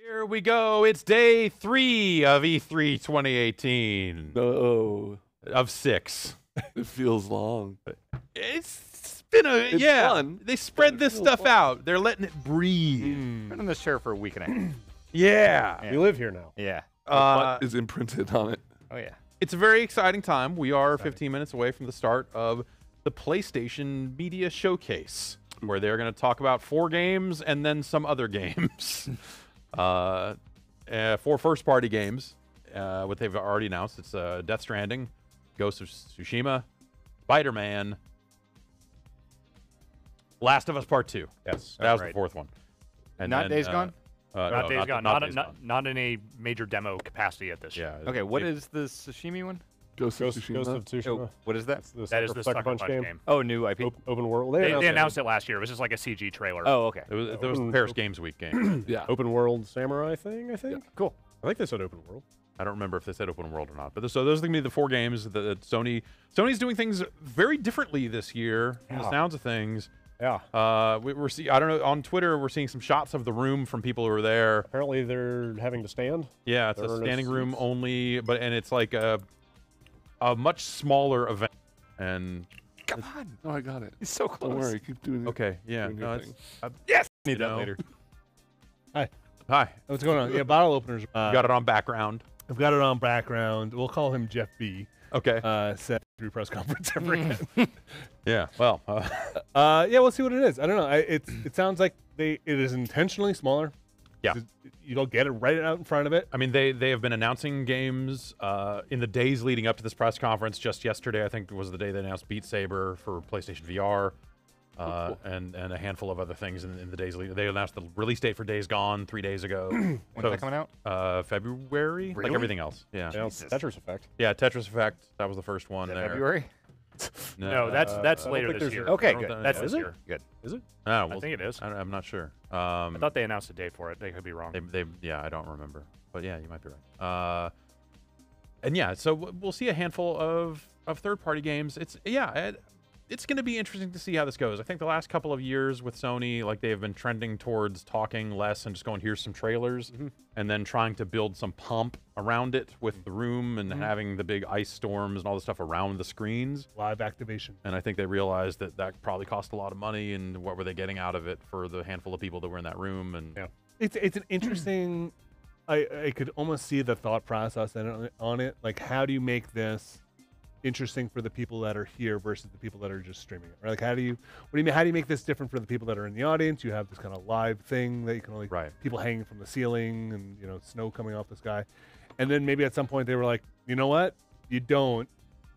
Here we go. It's day 3 of E3 2018. No, Of 6. it feels long. It's been It's fun. They spread this stuff out. They're letting it breathe. Been in this chair for a week and a half. Yeah. We live here now. Yeah. What is imprinted on it? Oh yeah. It's a very exciting time. We are 15 minutes away from the start of the PlayStation Media Showcase, where they're going to talk about 4 games and then some other games. 4 first-party games. What they've already announced, it's Death Stranding, Ghost of Tsushima, Spider-Man, Last of Us Part 2. Yes. That was right. the 4th one. And Not then, Days Gone? No, Not Days Gone. Not Not, Days Gone. not in a major demo capacity at this. Yeah. Okay, what is the sashimi one? Ghost of Tsushima. Ghost of Tsushima. Oh, what is that? That's the That is the Sucker Punch game. Oh, new IP. Open world. They announced announced it last year. It was just like a CG trailer. Oh, okay. It was the Paris Games Week game. Yeah. Open world samurai thing, I think. Cool. I think they said open world. I don't remember if they said open world or not. But so those are going to be the 4 games that Sony's doing things very differently this year from the sounds of things. Yeah. We're I don't know, on Twitter we're seeing some shots of the room from people who are there. Apparently they're having to stand. Yeah, it's There a are no standing room seats. only, and it's like a much smaller event. And Come on. Oh, I got it. He's so close. Don't worry. Keep doing it. okay, yeah, Doing your no, it's, thing. Yes. you Need that know. later. Hi, What's going on? Yeah, bottle openers. got it on background. I've got it on background. We'll call him Jeff B. Okay, Set through press conference ever again. yeah. Well, Yeah, we'll see what it is. I don't know. It sounds like it is intentionally smaller. Yeah. You don't get it right out in front of it. I mean, they have been announcing games in the days leading up to this press conference. Just yesterday, I think, was the day they announced Beat Saber for PlayStation VR, and a handful of other things in the days leading. They announced the release date for Days Gone 3 days ago. When's that coming out? February, like Really? everything else. Yeah, Yeah, Jesus. Tetris Effect. yeah. Tetris Effect, that was the first one Is that there. February? No, that's I don't later think this there's year. a- Okay, I don't good. think- That's yeah. this Is it? year. Good. Is it? I I think it is. I'm not sure. I thought they announced a date for it. They could be wrong. Yeah, I don't remember, but yeah, you might be right. And yeah, so we'll see a handful of third-party games. It's going to be interesting to see how this goes. I think the last couple of years with Sony, like they have been trending towards talking less and just going, here's some trailers, and then trying to build some pomp around it with the room and having the big ice storms and all the stuff around the screens. Live activation. And I think they realized that probably cost a lot of money, and what were they getting out of it for the handful of people that were in that room? And Yeah. It's an interesting. I could almost see the thought process on it. Like, how do you make this interesting for the people that are here versus the people that are just streaming it? Right? Like, how do you make this different for the people that are in the audience? You have this kind of live thing that you can only people hanging from the ceiling and snow coming off the sky, and then maybe at some point they were like, you know what, you don't.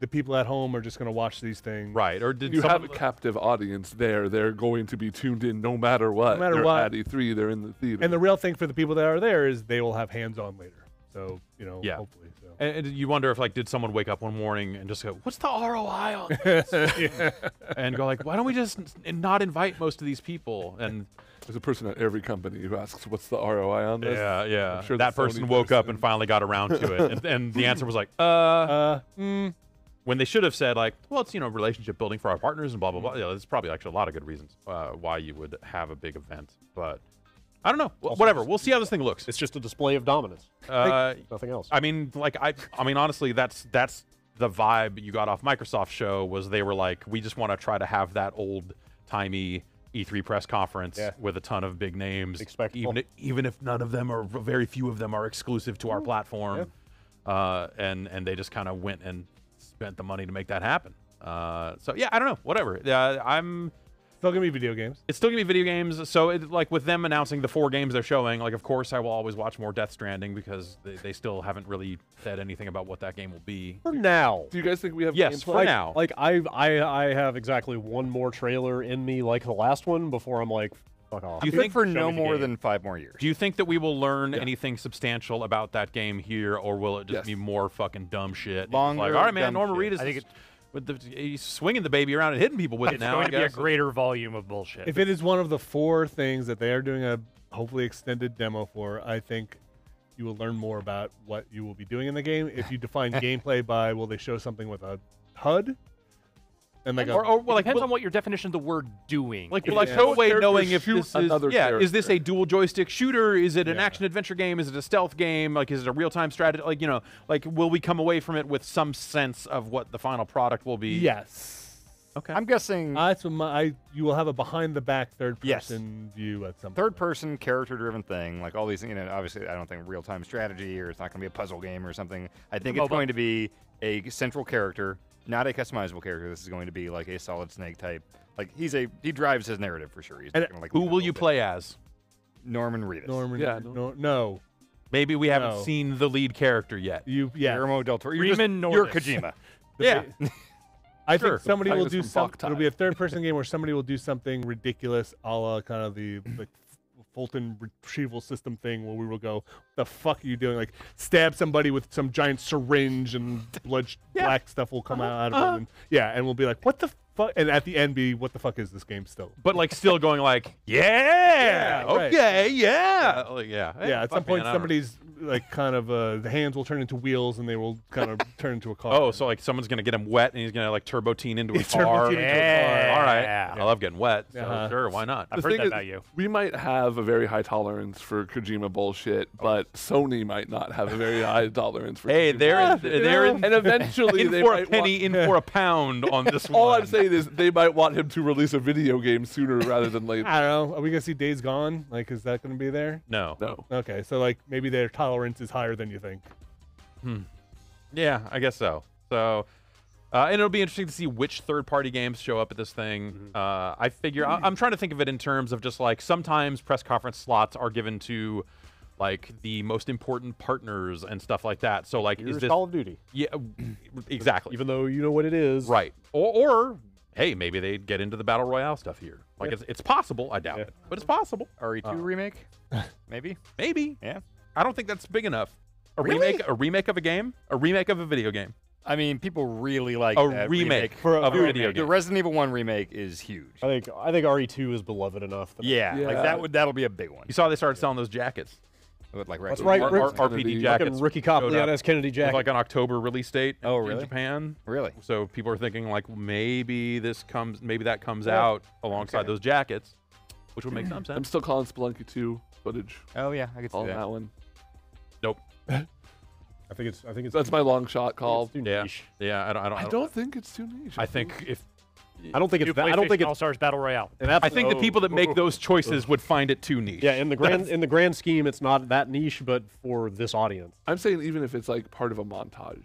The people at home are just going to watch these things. right, or did You some have of a captive audience there. They're going to be tuned in no matter what. No matter They're what. at E3, they're in the theater. And the real thing for the people that are there is they will have hands-on later. So Yeah. hopefully. So. And you wonder if, like, did someone wake up one morning and just go, what's the ROI on this? Yeah. And go like, why don't we just not invite most of these people? And There's a person at every company who asks, what's the ROI on this? yeah, I'm sure that the Sony person woke up person- and finally got around to it. And the answer was like, when they should have said, like, well, it's, relationship building for our partners and blah, blah, blah. Yeah, there's probably actually a lot of good reasons why you would have a big event. But I don't know. Whatever. We'll see how this thing looks. It's just a display of dominance. Nothing else. I mean, like, I mean, honestly, that's the vibe you got off Microsoft show was they were like, we just want to try to have that old-timey E3 press conference with a ton of big names, Big spectacle. even if none of them or very few of them are exclusive to our platform. And they just kind of went and spent the money to make that happen. So yeah, I don't know. Whatever. Still gonna be video games. It's still gonna be video games. So like with them announcing the 4 games they're showing, like of course I will always watch more Death Stranding because they still haven't really said anything about what that game will be. For now. Do you guys think we have Yes, gameplay? for now. Like I have exactly one more trailer in me like the last one before I'm like, fuck off. Do you Good think for show no me the more game. than 5 more years? Do you think that we will learn anything substantial about that game here, or will it just Yes. be more fucking dumb shit? Longer, Like, all right, man, dumb Norman shit. Reedus I think is he's swinging the baby around and hitting people with it It's now. going I to be a guess. greater volume of bullshit. If it is one of the 4 things that they are doing a hopefully extended demo for, I think you will learn more about what you will be doing in the game. If you define gameplay by will they show something with a HUD, and like or well, like Depends will- on what your definition of the word doing. Like, is. will I Yeah. go away Character knowing if shoot this is another is this a character. dual joystick shooter? Is it an Yeah. action adventure game? Is it a stealth game? Like, is it a real time strategy? Like, like will we come away from it with some sense of what the final product will be? yes. Mm-hmm. Okay. I'm guessing That's what you will have a behind the back third Yes. person view at some third point. person character driven thing, like all these, obviously I don't think real time strategy or it's not going to be a puzzle game or something. I think it's MOBA. going to be a central character, not a customizable character. This is going to be like a Solid Snake type. Like he drives his narrative for sure. He's And not gonna, like, Who lead the will whole you thing. play as? Norman Reedus. Norman. Yeah, No. Maybe we haven't No. seen the lead character yet. Yeah. Guillermo del Toro. Freeman You're Nordis. Kojima. Yeah. I Sure. think somebody will Tigers do from something. Boktai. It'll be a third-person game where somebody will do something ridiculous, a la kind of the like Fulton retrieval system thing, where we will go, "The fuck are you doing?" Like stab somebody with some giant syringe and black stuff will come out of them. And, and we'll be like, "What the fuck?" And at the end, be, "What the fuck is this game still?" But like still going like, yeah, right. okay, yeah. Like, yeah. Hey, Yeah, at fuck, some point, man, I don't- somebody's like kind of the hands will turn into wheels and they will kind of turn into a car. Oh, so like someone's gonna get him wet and he's gonna like turbo teen into a He's turbo car. teen into a car. All right. Yeah. I love getting wet. So Uh-huh. sure, why not? I've The heard thing that is, about you. we might have a very high tolerance for Kojima bullshit, but Sony might not have a very high tolerance for. Hey, Kojima they're bullshit, you they're know? in, and eventually in they for a might penny, in for a pound on this one. All I'm saying is they might want him to release a video game sooner rather than later. I don't know. Are we gonna see Days Gone? Like, is that gonna be there? No. No. Okay, so like maybe their tolerance is higher than you think. Yeah, I guess so. So, and it'll be interesting to see which third-party games show up at this thing. I figure I'm trying to think of it in terms of just like sometimes press conference slots are given to like the most important partners and stuff like that. So like, Here's is this Call of Duty, yeah, exactly. even though you know what it is. Right. Or hey, maybe they'd get into the battle royale stuff here. Like it's possible. I doubt Yeah. it, but it's possible. RE2 remake, maybe. Maybe. Yeah. I don't think that's big enough. Really? A remake of a game, a remake of a video game. I mean, people really like A that remake For a of a video video The game. Resident Evil 1 remake is huge. I think RE2 is beloved enough. That Yeah, like Yeah. that'll be a big one. You saw they started selling those jackets. With, like, That's regular- right, R- Rick- RPG Fucking jackets. Rookie cop showed Leon up S. Kennedy with jacket. like an October release date Oh, in really? Japan. Really? So people are thinking like maybe that comes out alongside Okay. those jackets, which would make some I'm sense. still calling Spelunky 2 footage. Oh yeah, I could see Call that. that one. Nope. I think it's. That's my long shot call. it's too Yeah. niche. Yeah. I don't think it's too niche. I think if I don't think it's New that. I don't think PlayStation it's. All-Stars Battle Royale. I think the people that make those choices would find it too niche. Yeah, in the grand scheme, it's not that niche, but for this audience, I'm saying even if it's like part of a montage.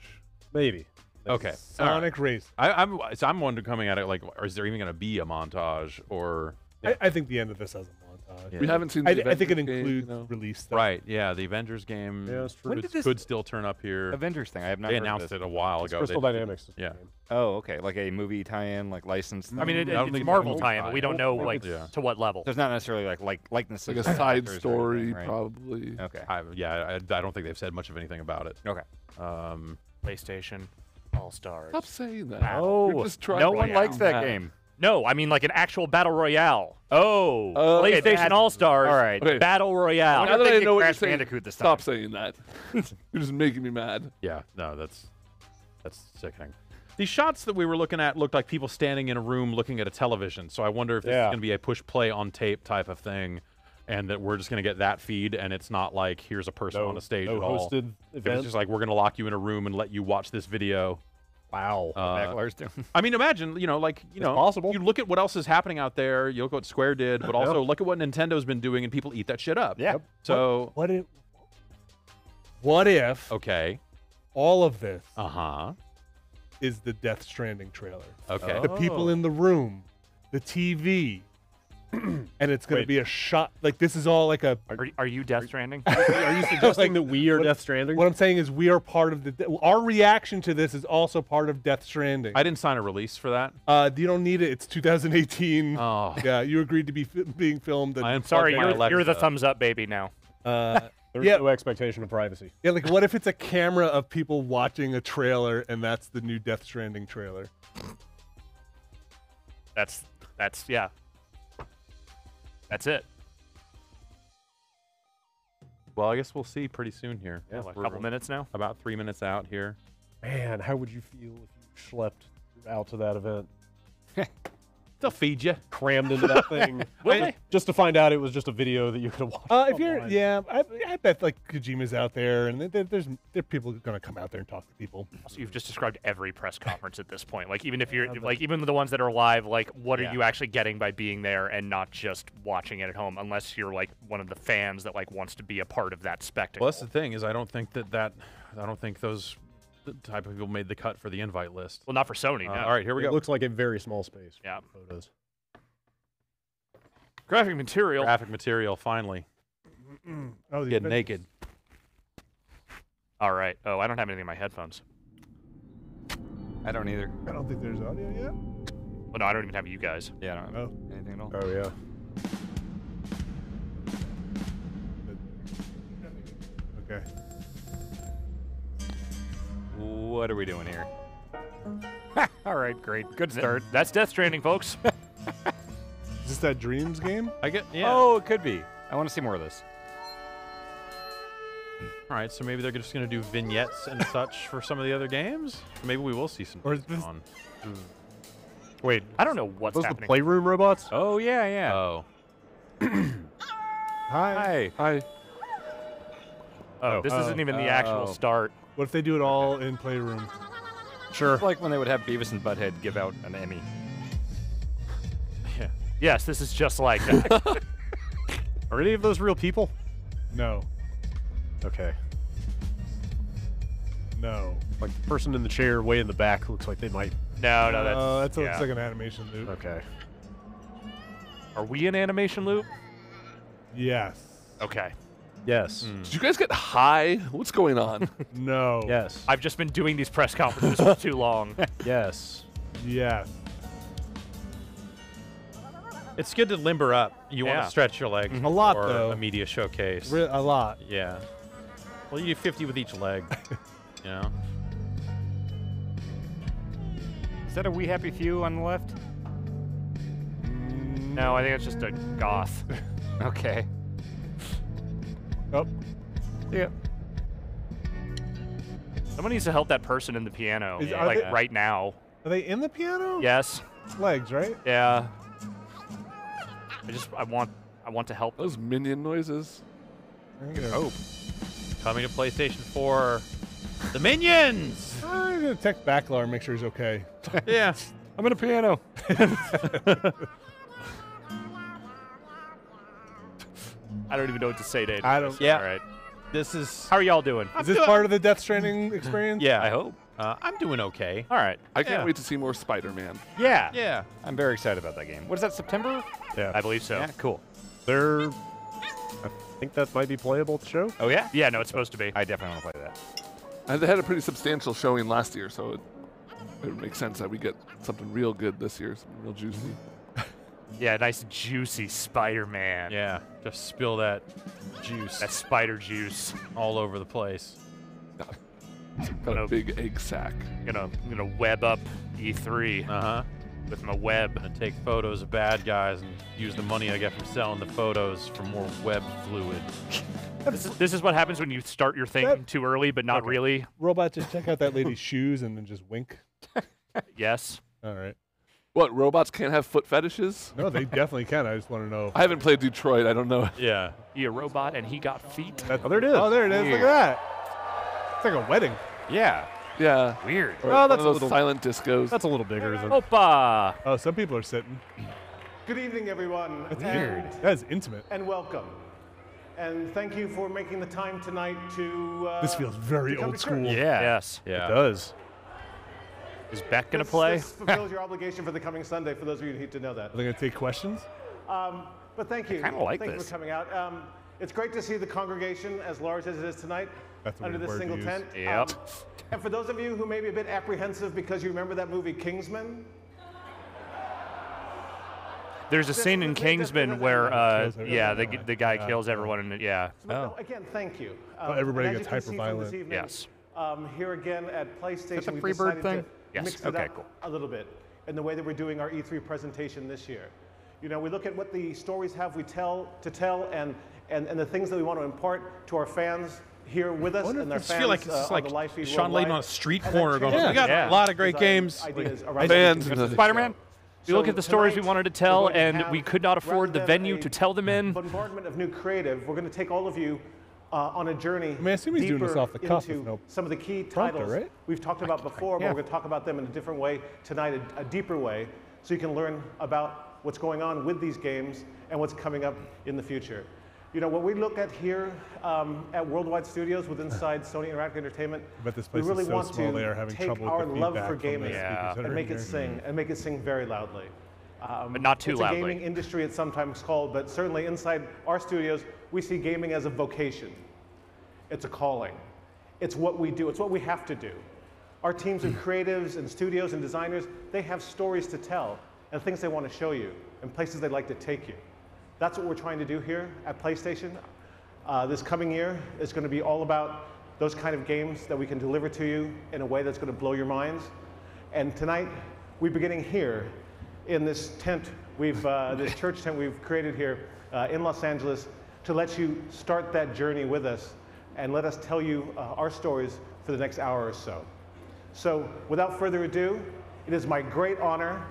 maybe. Okay. Sonic Race. I'm wondering coming at it like, is there even going to be a montage or? I think the end of this has a montage. Yeah. We haven't seen. I The think it Avengers game, includes you know? release stuff. Right. Yeah. The Avengers game. Yeah, it's true. When could, did this- could still turn up here. Avengers thing. I have not They heard of announced this. it a while It's ago. Crystal They- Dynamics. is the yeah. game. Oh, okay, like a movie tie-in, like licensed. I mean, I don't it's think Marvel it's tie-in, but we don't know like Yeah. to what level. There's not necessarily like likenesses. Like a of side actors or story, anything, right? probably. Okay. I don't think they've said much of anything about it. Okay. PlayStation All-Stars. Stop saying that. Oh, You're just trying No to one be likes that mad. game. No, I mean like an actual Battle Royale. Oh, Okay, PlayStation that- All-Stars. all right. Okay. Battle Royale. Now that I thinking know what you're Crash saying, Bandicoot this stop time. saying that. You're just making me mad. Yeah. No, that's sickening. These shots that we were looking at looked like people standing in a room looking at a television. So I wonder if this is Yeah. going to be a push play on tape type of thing, and that we're just going to get that feed, and it's not like here's a person on a stage no at all. hosted If event. it's just like we're going to lock you in a room and let you watch this video. Wow. Backlar's doing. I mean, imagine, possible. you look at what else is happening out there. You look at what Square did, but also look at what Nintendo's been doing, and people eat that shit up. Yeah. So, What if okay. all of this Uh-huh. is the Death Stranding trailer? Okay. The people in the room, the TV, and it's going to Wait. be a shot. Like this is all like a. Are you Death Stranding? Are you suggesting that we are Death Stranding? What I'm saying is we are part of the. Our reaction to this is also part of Death Stranding. I didn't sign a release for that. You don't need it. It's 2018. Oh. Yeah, you agreed to be being filmed. I am Sorry, my you're the Alexa. thumbs up baby now. There's yeah. no expectation of privacy. Yeah, like what if it's a camera of people watching a trailer and that's the new Death Stranding trailer? That's yeah. That's it. Well, I guess we'll see pretty soon here. Yeah, like a We're couple minutes now. About 3 minutes out here. Man, how would you feel if you schlepped out to that event? They'll feed you. crammed into that thing. Will they? Just to find out it was just a video that you could watch. If you're, online. yeah, I bet like Kojima's out there, and there are people gonna come out there and talk to people. Also, you've just described every press conference at this point. Like, even if you're like, even the ones that are live, like, what are you actually getting by being there and not just watching it at home? Unless you're like one of the fans that like wants to be a part of that spectacle. Well, that's the thing is, I don't think those type of people made the cut for the invite list. Well, not for Sony. No. All right, here we It go. looks like a very small space. for Yeah. Photos. Graphic material. Graphic material, finally. Oh, the Get event- naked. All right. Oh, I don't have anything in my headphones. I don't either. I don't think there's audio yet. Oh, no, I don't even have you guys. Yeah, I don't have anything at all. Oh yeah. Okay. What are we doing here? All right, great. Good start. That's Death Stranding, folks. Is this that Dreams game? I get, yeah. Oh, it could be. I want to see more of this. All right, so maybe they're just going to do vignettes and such for some of the other games. Maybe we will see some. Or is things this- on. Wait, I don't know what's those the happening. playroom robots? Oh, yeah, yeah. Oh, Hi. Hi. Oh, this isn't even the actual Oh. start. What if they do it all in Playroom? Sure. It's like when they would have Beavis and Butthead give out an Emmy. yeah. Yes, this is just like that. Are any of those real people? No. Okay. No. Like the person in the chair way in the back looks like they might. No, no, That's yeah. looks like an animation loop. Okay. Are we in animation loop? Yes. Okay. Yes. Did you guys get high? What's going on? No. Yes. I've just been doing these press conferences for too long. Yes. Yes. It's good to limber up. You want Yeah. to stretch your legs. A lot, for though. a media showcase. A lot. Yeah. Well, you get 50 with each leg. You know? Is that a We Happy Few on the left? No, I think it's just a goth. Okay. Oh. Yeah. Someone needs to help that person in the piano, Are like they- right now. Are they in the piano? Yes. Legs, right? Yeah. I want to help. Those minion noises. Oh. Coming to PlayStation 4. The Minions! I'm gonna text Backlar and make sure he's okay. Yeah. I'm in a piano. I don't even know what to say, Dave. I don't- Yeah. All right. This is. How are y'all doing? Is this part of the Death Stranding experience? Yeah. I hope. I'm doing okay. All right. I can't Yeah. wait to see more Spider-Man. Yeah. Yeah. I'm very excited about that game. What is that, September? Yeah. I believe so. Yeah, cool. They're. I think that might be playable at the show. Oh, yeah? Yeah, no, it's supposed to be. I definitely want to play that. And they had a pretty substantial showing last year, so it would make sense that we get something real good this year, something real juicy. Yeah, nice juicy Spider-Man. Yeah. Just spill that juice That spider juice. all over the place. Got a Nope. big egg sack. I'm gonna web up E3 Uh-huh. with my web. And take photos of bad guys and use the money I get from selling the photos for more web fluid. This is what happens when you start your thing That- too early, but not really. Robot, just check out that lady's shoes and then just wink. Yes. All right. What, robots can't have foot fetishes? No, they definitely can. I just want to know. I haven't played Detroit. I don't know. Yeah. He a robot and he got feet. That's- Oh, there it is. Oh, there it is. Look at that. It's like a wedding. Yeah. Yeah. Weird. Or Oh, one that's of a those little- silent discos. That's a little bigger than. Opa! Oh, some people are sitting. Good evening, everyone. Weird. That is intimate. And welcome. And thank you for making the time tonight to. This feels very to come old to school. church. Yeah. Yes. Yeah. It does. Is Beck gonna This- play? This fulfills your obligation for the coming Sunday. For those of you who need to know that. Are they going to take questions? But thank you. kinda like thank you this. for coming out. It's great to see the congregation as large as it is tonight That's a under weird this word to single use. tent. Yep. And for those of you who may be a bit apprehensive because you remember that movie Kingsman. There's a scene in Kingsman where, Kills everyone. yeah, the guy kills everyone, and yeah. No, again, thank you. everybody and as gets you can see from hyper-violent. this evening, Yes. Here again at PlayStation, the we Freebird decided thing? to Yes. mix it Okay, up cool. a little bit in the way that we're doing our E3 presentation this year. You know, we look at what the stories have we tell and the things that we want to impart to our fans here with us and I their just fans feel like it's on just the like live feed Sean Layden worldwide. on a street And that corner going, changes we got Yeah. a lot of great design games. ideas around Fans the and the- show. Spider-Man? We look at the stories we wanted to tell, and we could not afford the venue to tell them in. Bombardment of new creative. We're going to take all of you on a journey. I assume he's doing this off the cuff with into no some of the key prompter, titles right? we've talked about before, but we're going to talk about them in a different way tonight, a deeper way, so you can learn about what's going on with these games and what's coming up in the future. You know, what we look at here at Worldwide Studios with inside Sony Interactive Entertainment, But this we place really is so want small to they are having take trouble with our the love feedback for from the gaming speakers that and are make in it here. sing and make it sing very loudly. But not too it's loudly. a gaming industry, it's sometimes called, but certainly inside our studios, we see gaming as a vocation. It's a calling. It's what we do. It's what we have to do. Our teams of creatives and studios and designers, they have stories to tell and things they want to show you and places they'd like to take you. That's what we're trying to do here at PlayStation. This coming year is going to be all about those kind of games that we can deliver to you in a way that's going to blow your minds. And tonight, we're beginning here in this tent, this church tent we've created here in Los Angeles to let you start that journey with us and let us tell you our stories for the next hour or so. So without further ado, it is my great honor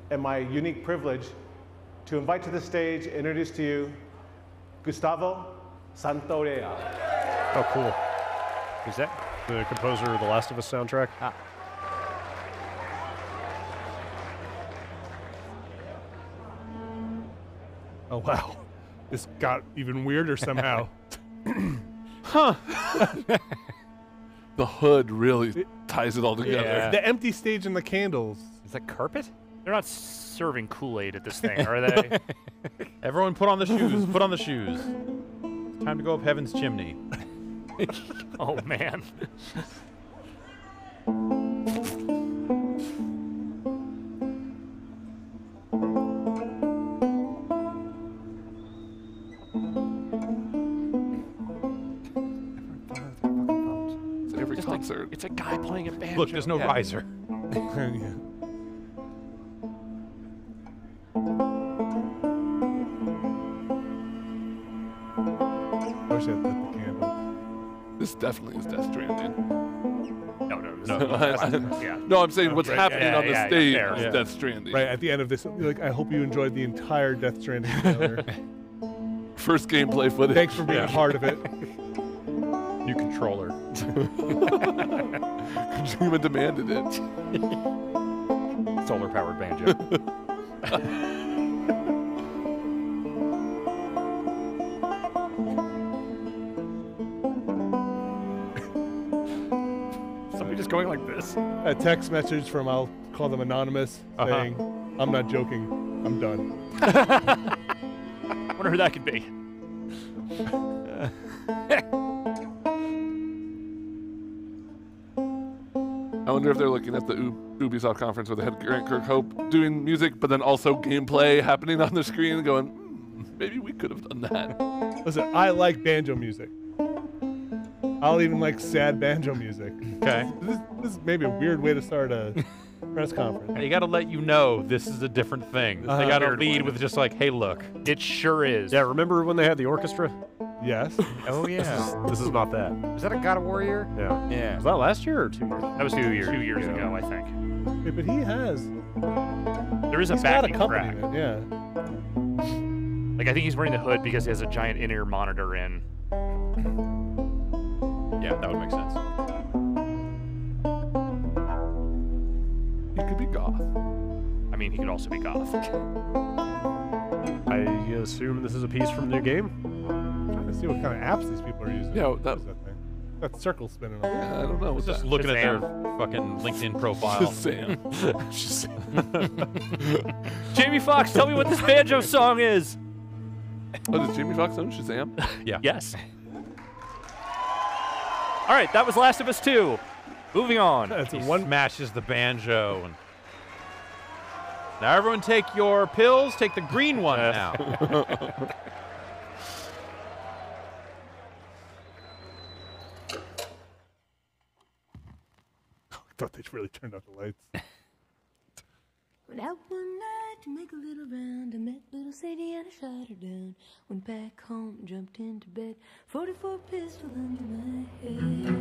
and my unique privilege to invite to the stage and introduce to you Gustavo Santaolalla. Oh, cool. Who's that? The composer of the Last of Us soundtrack. Ah. Oh, wow. This got even weirder somehow. The hood really ties it all together. Yeah. The empty stage and the candles. Is that carpet? They're not serving Kool-Aid at this thing, are they? Everyone put on the shoes. Put on the shoes. Time to go up heaven's chimney. Oh, man. It's every concert. It's a guy playing a banjo. Look, there's no riser. Yeah. I wish I had lit the candle. This definitely is Death Stranding. No. Yeah. No, I'm saying what's right, happening yeah, on the yeah, stage fair. is Yeah. Death Stranding. Right, at the end of this, you're like, I hope you enjoyed the entire Death Stranding trailer. First gameplay footage. Thanks for being a part of it. New controller. Kojima demanded it. Solar powered banjo. Somebody just going like this. A text message from, I'll call them anonymous, saying, I'm not joking, I'm done. Wonder who that could be. I wonder if they're looking at the Ubisoft conference where they had Grant Kirkhope doing music, but then also gameplay happening on the screen, and going, maybe we could have done that. Listen, I banjo music. I'll even like sad banjo music. Okay. This is maybe a weird way to start a press conference. You got to let you know this is a different thing. They got to Weird lead one. with just like, hey, look. It sure is. Yeah, remember when they had the orchestra? Yes. Oh, yeah. This is not that. Is that a God of War year? Yeah. Yeah. Was that last year or 2 years? That was 2 years. 2 years ago, I think. Yeah, but he has. There is a He's got backing track. accompaniment, yeah. Like I think he's wearing the hood because he has a giant in-ear monitor in. Yeah, that would make sense. He could be goth. I mean, he could also be goth. I assume this is a piece from the new game? I'm trying to see what kind of apps these people are using. Yeah, What that- is that thing? That circle spinning on. I don't know. What's Just that? looking at their Shazam. fucking LinkedIn profile. Shazam. Jamie Foxx, tell me what this banjo song is. Oh, does Jamie Foxx own Shazam? Yeah. Yes. All right, that was Last of Us 2. Moving on. That's He one. smashes the banjo. And now everyone take your pills. Take the green one now. I thought they really turned out the lights. Went out one night to make a little round. I met little Sadie and I shot her down. Went back home, jumped into bed. 44 pistol under my head.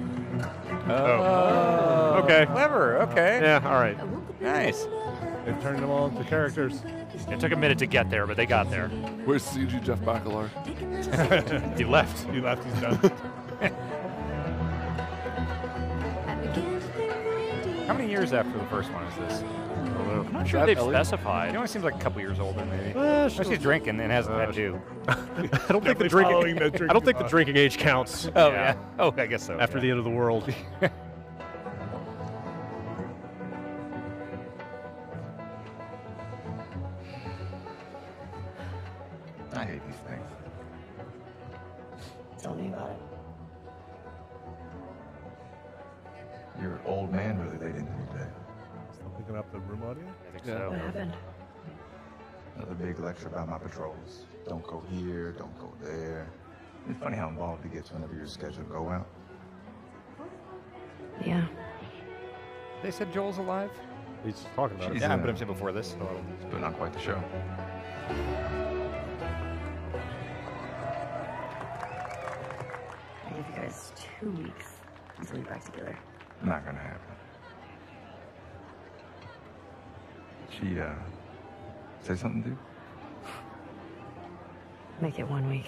Okay. Clever. Okay. Yeah, all right. I woke up Nice. in the middle of the They've turned them all into characters. It took a minute to get there, but they got there. Where's CG Jeff Bakalar? He left. He left. He's done. How many years after the first one is this? I'm not sure they've specified. He only seems like a couple years older, maybe. She's She's drinking and has a tattoo. I don't think the drinking. I don't think the drinking age counts Oh, yeah. Oh, I guess so. after the end of the world. I hate these things. Tell me about it. Your old man really laid into me today. Still picking up the room audio? I think Yeah. so. What happened? Another big lecture about my patrols. Don't go here, don't go there. It's funny how involved he gets whenever you're scheduled to go out. Yeah. They said Joel's alive? He's talking about it. He's Yeah, but I'm saying before this. He's putting on quite the show. I give you guys 2 weeks until we're back together. Not gonna happen. She, say something, dude? Make it 1 week.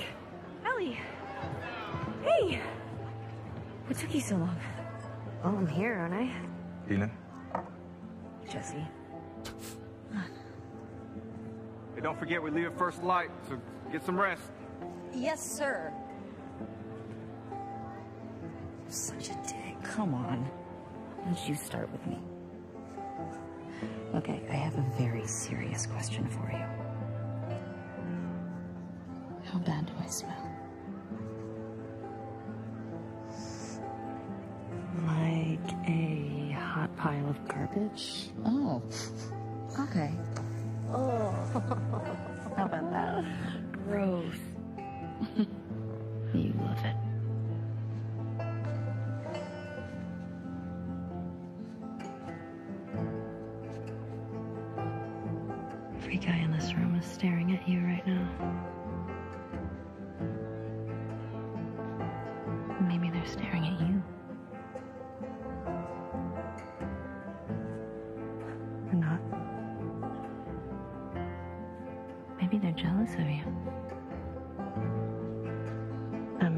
Ellie! Hey! What took you so long? Oh, I'm here, aren't I? Healing? Jesse. Hey, don't forget we leave at first light, so get some rest. Yes, sir. Such a dick. Come on. Why don't you start with me? Okay, I have a very serious question for you. How bad do I smell? Like a hot pile of garbage? Oh. Okay. Oh. How about that? Gross. You love it. Every guy in this room is staring at you right now. Maybe they're staring at you. Or not. Maybe they're jealous of you. I'm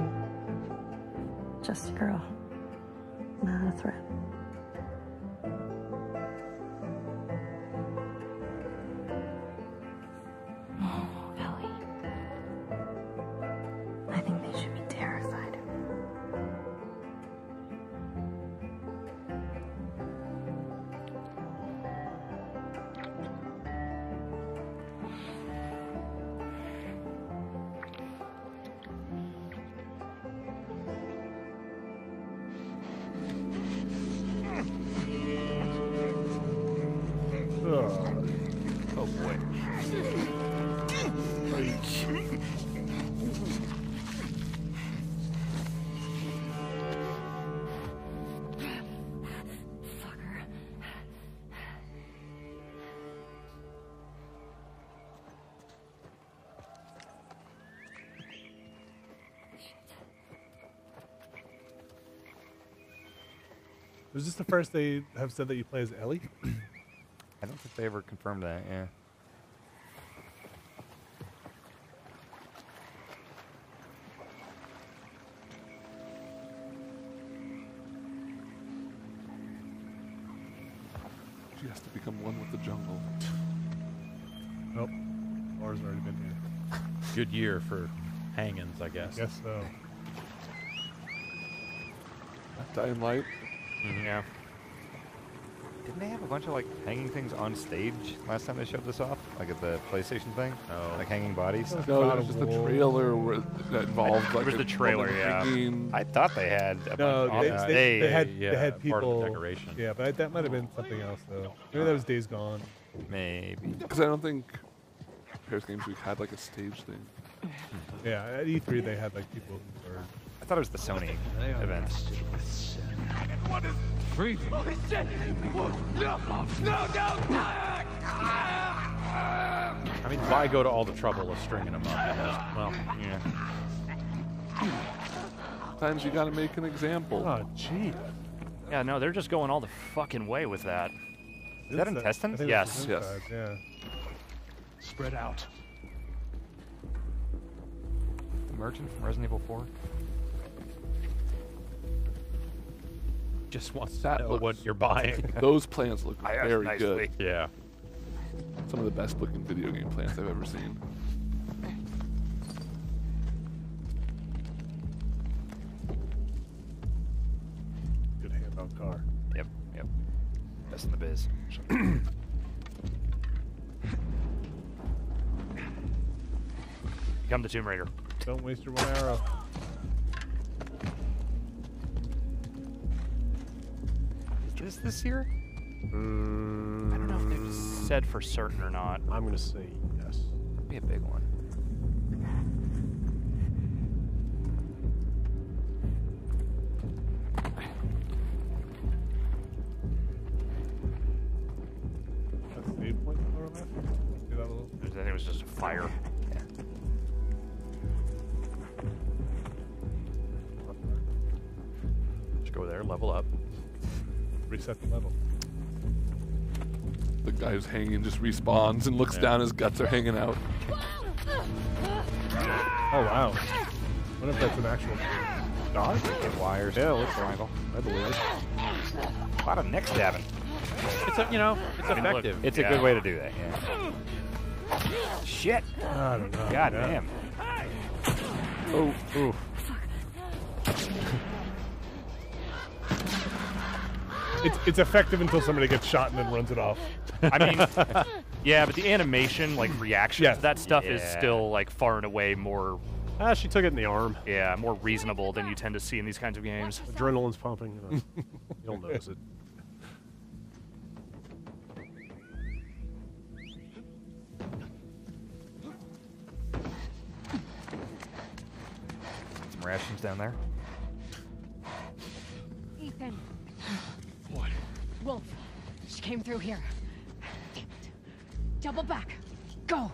just a girl, not a threat. Oh, Ellie. I think they should be terrified. Oh, boy. Fucker. Was this the first they have said that you play as Ellie? I don't think they ever confirmed that, yeah. She has to become one with the jungle. Nope. Laura's already been here. Good year for hangings, I guess. Guess so. Dying Light. Yeah. Didn't they have a bunch of, like, hanging things on stage last time they showed this off? Like at the PlayStation thing? Oh. Like hanging bodies? No, that was just the trailer that involved like was the trailer, woman yeah. hanging. I thought they had a No, bunch on they stage. had yeah, people. part of the decoration. Yeah, but that might have been something else though. Maybe that was Days Gone. Maybe. Because I don't think Paris Games Week had like a stage thing. Yeah, at E3 they had like people who were. I thought it was the Sony event. What is freezing? Oh, shit! No! I mean, why go to all the trouble of stringing them up? Well, Yeah. Sometimes you gotta make an example. Oh, gee. Yeah, no, they're just going all the fucking way with that. Is that intestines? I think Yes. it's Yes. inside, yeah. Spread out. The merchant from Resident Evil 4. Just wants That to know looks- what you're buying. Those plans look I asked very nicely. good. Yeah. Some of the best looking video game plans I've ever seen. Good handheld car. Yep. Best in the biz. Become the Tomb Raider. Don't waste your one arrow. Is this year? I don't know if they've said for certain or not. I'm gonna say yes. Be a big one. That's the save point more or less. Do that a little. I think it was just a fire. Just go there, level up. Reset the level. The guy who's hanging just respawns and looks down, his guts are hanging out. Oh wow. What if that's an actual dog? Get wires. Yeah, looks triangle. I believe it. A lot of neck stabbing. It's a, it's I mean, look, effective. It's a good way to do that. Yeah. Shit. I don't know. God Yeah. damn. Oh, ooh. It's effective until somebody gets shot and then runs it off. I mean, yeah, but the animation, like reaction Yes. to that stuff is Yeah. still like far and away more, Ah, she took it in the arm. more reasonable than you tend to see in these kinds of games. Adrenaline's pumping. You know. You'll notice it. Some rations down there. Ethan. What? Wolf. She came through here. Damn it. Double back. Go.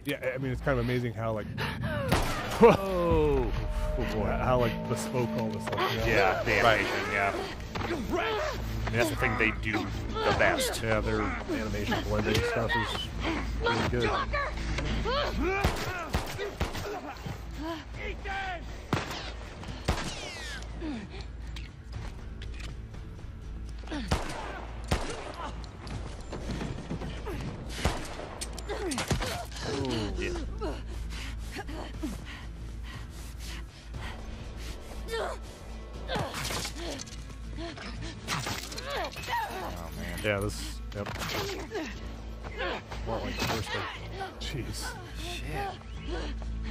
Yeah, I mean it's kind of amazing how like Oh, boy, how like bespoke all this stuff. is. yeah, the animation, yeah. I mean, that's the thing they do the best. Yeah, their animation blending stuff is really good. Oh man. Yeah, this. Yep. More like the first one. Jeez. Shit.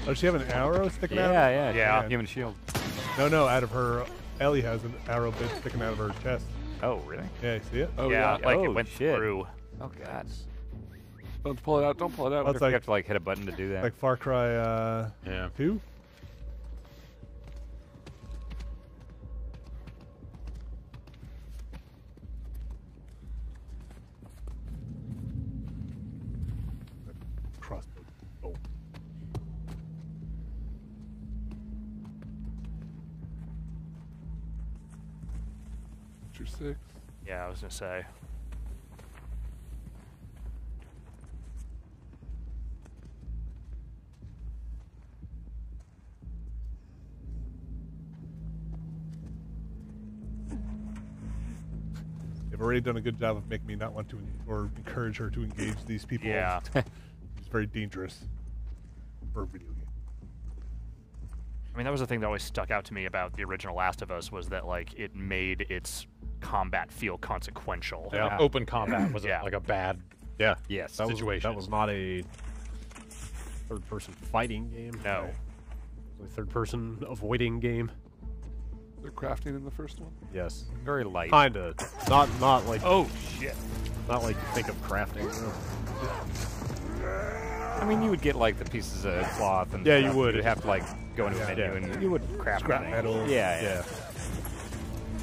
Does she have an arrow sticking out? Yeah. Yeah. Human shield. No, out of her. Ellie has an arrow bit sticking out of her chest. Oh really? Yeah, you see it? Oh yeah, yeah. like Oh, it went shit. through. Oh god. Don't pull it out. Don't pull it out. That's You like have to like hit a button to do that. like Far Cry Yeah. 2. Crossbow. Oh. Picture 6. Yeah, I was gonna say. They've already done a good job of making me not want to or encourage her to engage these people. Yeah. It's very dangerous for a video game. I mean, that was the thing that always stuck out to me about the original Last of Us was that like it made its combat feel consequential. Yeah. Open combat was Yeah. like a bad Yeah. Yes. That situation. was not a third-person fighting game. No. It was a third-person avoiding game. They're crafting in the first one. Yes. Very light. Kinda. Not like. Oh shit. Not like you think of crafting. No. I mean, you would get like the pieces of cloth and Yeah, you stuff. would. You'd have to like go into a menu Yeah. and you would craft Scrap things. metal. Yeah.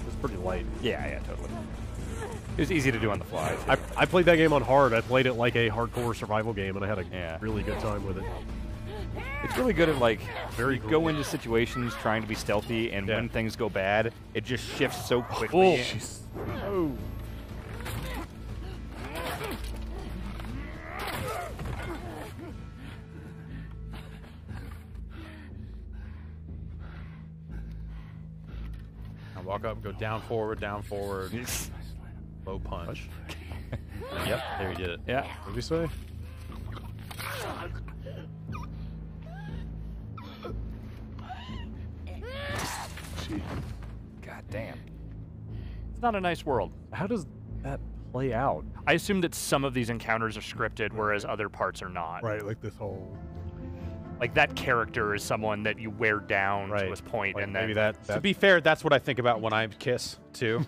It's pretty light. Yeah, totally. It was easy to do on the fly. I played that game on hard. I played it like a hardcore survival game, and I had a really good time with it. It's really good at like Very you cool. go into situations trying to be stealthy, and when things go bad, it just shifts so quickly. Oh. Now walk up, go down, forward, low punch. Yep, there you did it. Yeah. What did you say? God damn. It's not a nice world. How does that play out? I assume that some of these encounters are scripted, whereas other parts are not. Right, like this whole. Like that character is someone that you wear down to his point, Like and maybe then that To be fair, that's what I think about when I kiss too.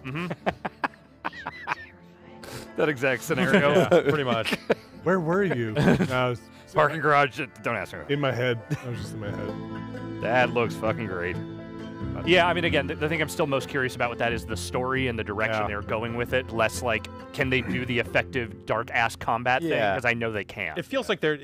That exact scenario. Yeah, pretty much. Where were you? I was Parking garage. Don't ask me. in my head. I was just in my head. That looks fucking great. yeah, I mean, again, the thing I'm still most curious about with that is the story and the direction they're going with it. Less like, can they do the effective dark ass combat thing? Because I know they can. It feels like they're,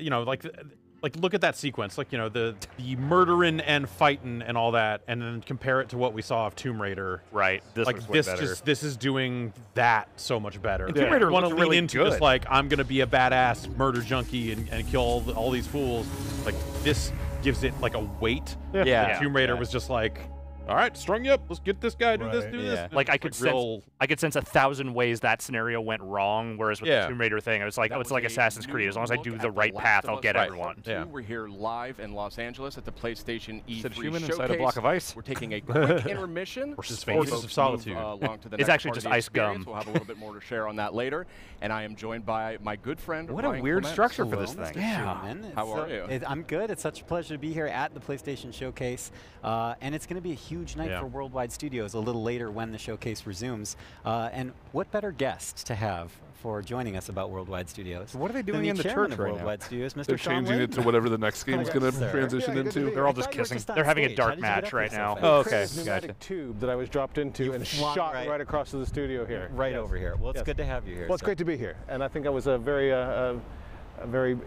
like look at that sequence, like the murdering and fighting and all that, and then compare it to what we saw of Tomb Raider. Right. This Like looks way better. this is doing that so much better. Tomb Raider want to looks lean really into good. just like I'm gonna be a badass murder junkie and kill all these fools. Like this gives it like a weight. Yeah. Tomb Raider was just like, all right, strung you up. Let's get this guy. Do this. Right. Do this. Like I It's could real- sense 1,000 ways that scenario went wrong. Whereas with the Tomb Raider thing, I was like, oh, it's like Assassin's Creed. As long as I do the right path, I'll get everyone. Yeah. We're here live in Los Angeles at the PlayStation Said E3 human showcase. inside a block of ice. We're taking a quick intermission. Versus As Forces folks of Solitude. move, along to the It's next actually part of just the ice gum. experience. We'll have a little bit more to share on that later. And I am joined by my good friend. What a Ryan weird Clements. structure for this Hello, thing. Mr. Schumann. How are you? I'm good. It's such a pleasure to be here at the PlayStation Showcase. And it's going to be a huge night for Worldwide Studios a little later when the showcase resumes. And what better guest to have for joining us about Worldwide Studios? What are they than doing in the chairman church of right now? Worldwide Studios, Mr. They're Sean changing Layden. it to whatever the next game's going to transition into. They're all just kissing. They're having a dark match right now. Oh, okay. Pneumatic tube that I was dropped into and flung shot right across to the studio here. Right over here. Well, it's good to have you here. Well, it's great to be here, and I think that was a very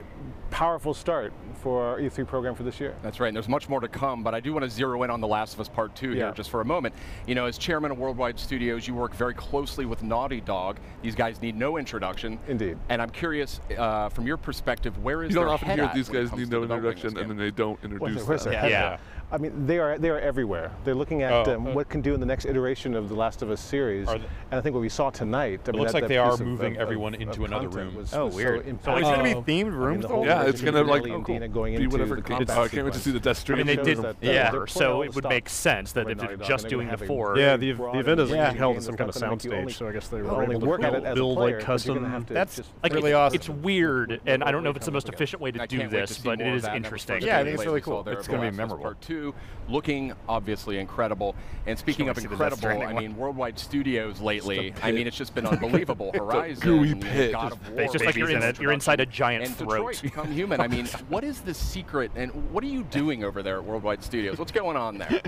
powerful start for our E3 program for this year. That's right, and there's much more to come, but I do want to zero in on The Last of Us Part 2 here just for a moment. You know, as chairman of Worldwide Studios, you work very closely with Naughty Dog. These guys need no introduction. Indeed. And I'm curious, from your perspective, where is You don't their often head hear at these when it guys comes need to no developing this introduction and game? then they don't introduce Where's them. their head at? I mean, they are everywhere. They're looking at what can do in the next iteration of the Last of Us series, and I think what we saw tonight. I It mean, looks that like they are piece of- moving of- everyone of into another content room. was Oh, so weird. So impactful. it's going to be themed I mean, rooms? the whole Yeah, it's Resident going to like Ellie and Dina going be into whatever. the I combat can't wait to sequence. see the Death I Stranding. mean, they did, shows that, yeah. they're So pulling all it the would stock make sense that by if Naughty they're Dog, just and doing they're the having 4. Yeah, very the broad event is and held games at some that's kind of not gonna make you soundstage, only so I guess they not were only able work at to it as a build player, like but you're gonna custom. have to That's just Like really it's, awesome. it's weird, and I don't know if it's the most efficient way to I do can't wait this, to see but it more of is that. interesting. Yeah, I think it's really cool. It's It's gonna be memorable. Part 2, looking obviously incredible. And speaking Can't of wait to see the Death incredible, Stranding I one. mean, Worldwide Studios lately, Just a I mean, pit. it's just been unbelievable. Horizon, gooey pit. God of War, It's just like you're babies inside a giant and throat. Detroit Become Human. I mean, what is the secret, and what are you doing over there at Worldwide Studios? What's going on there?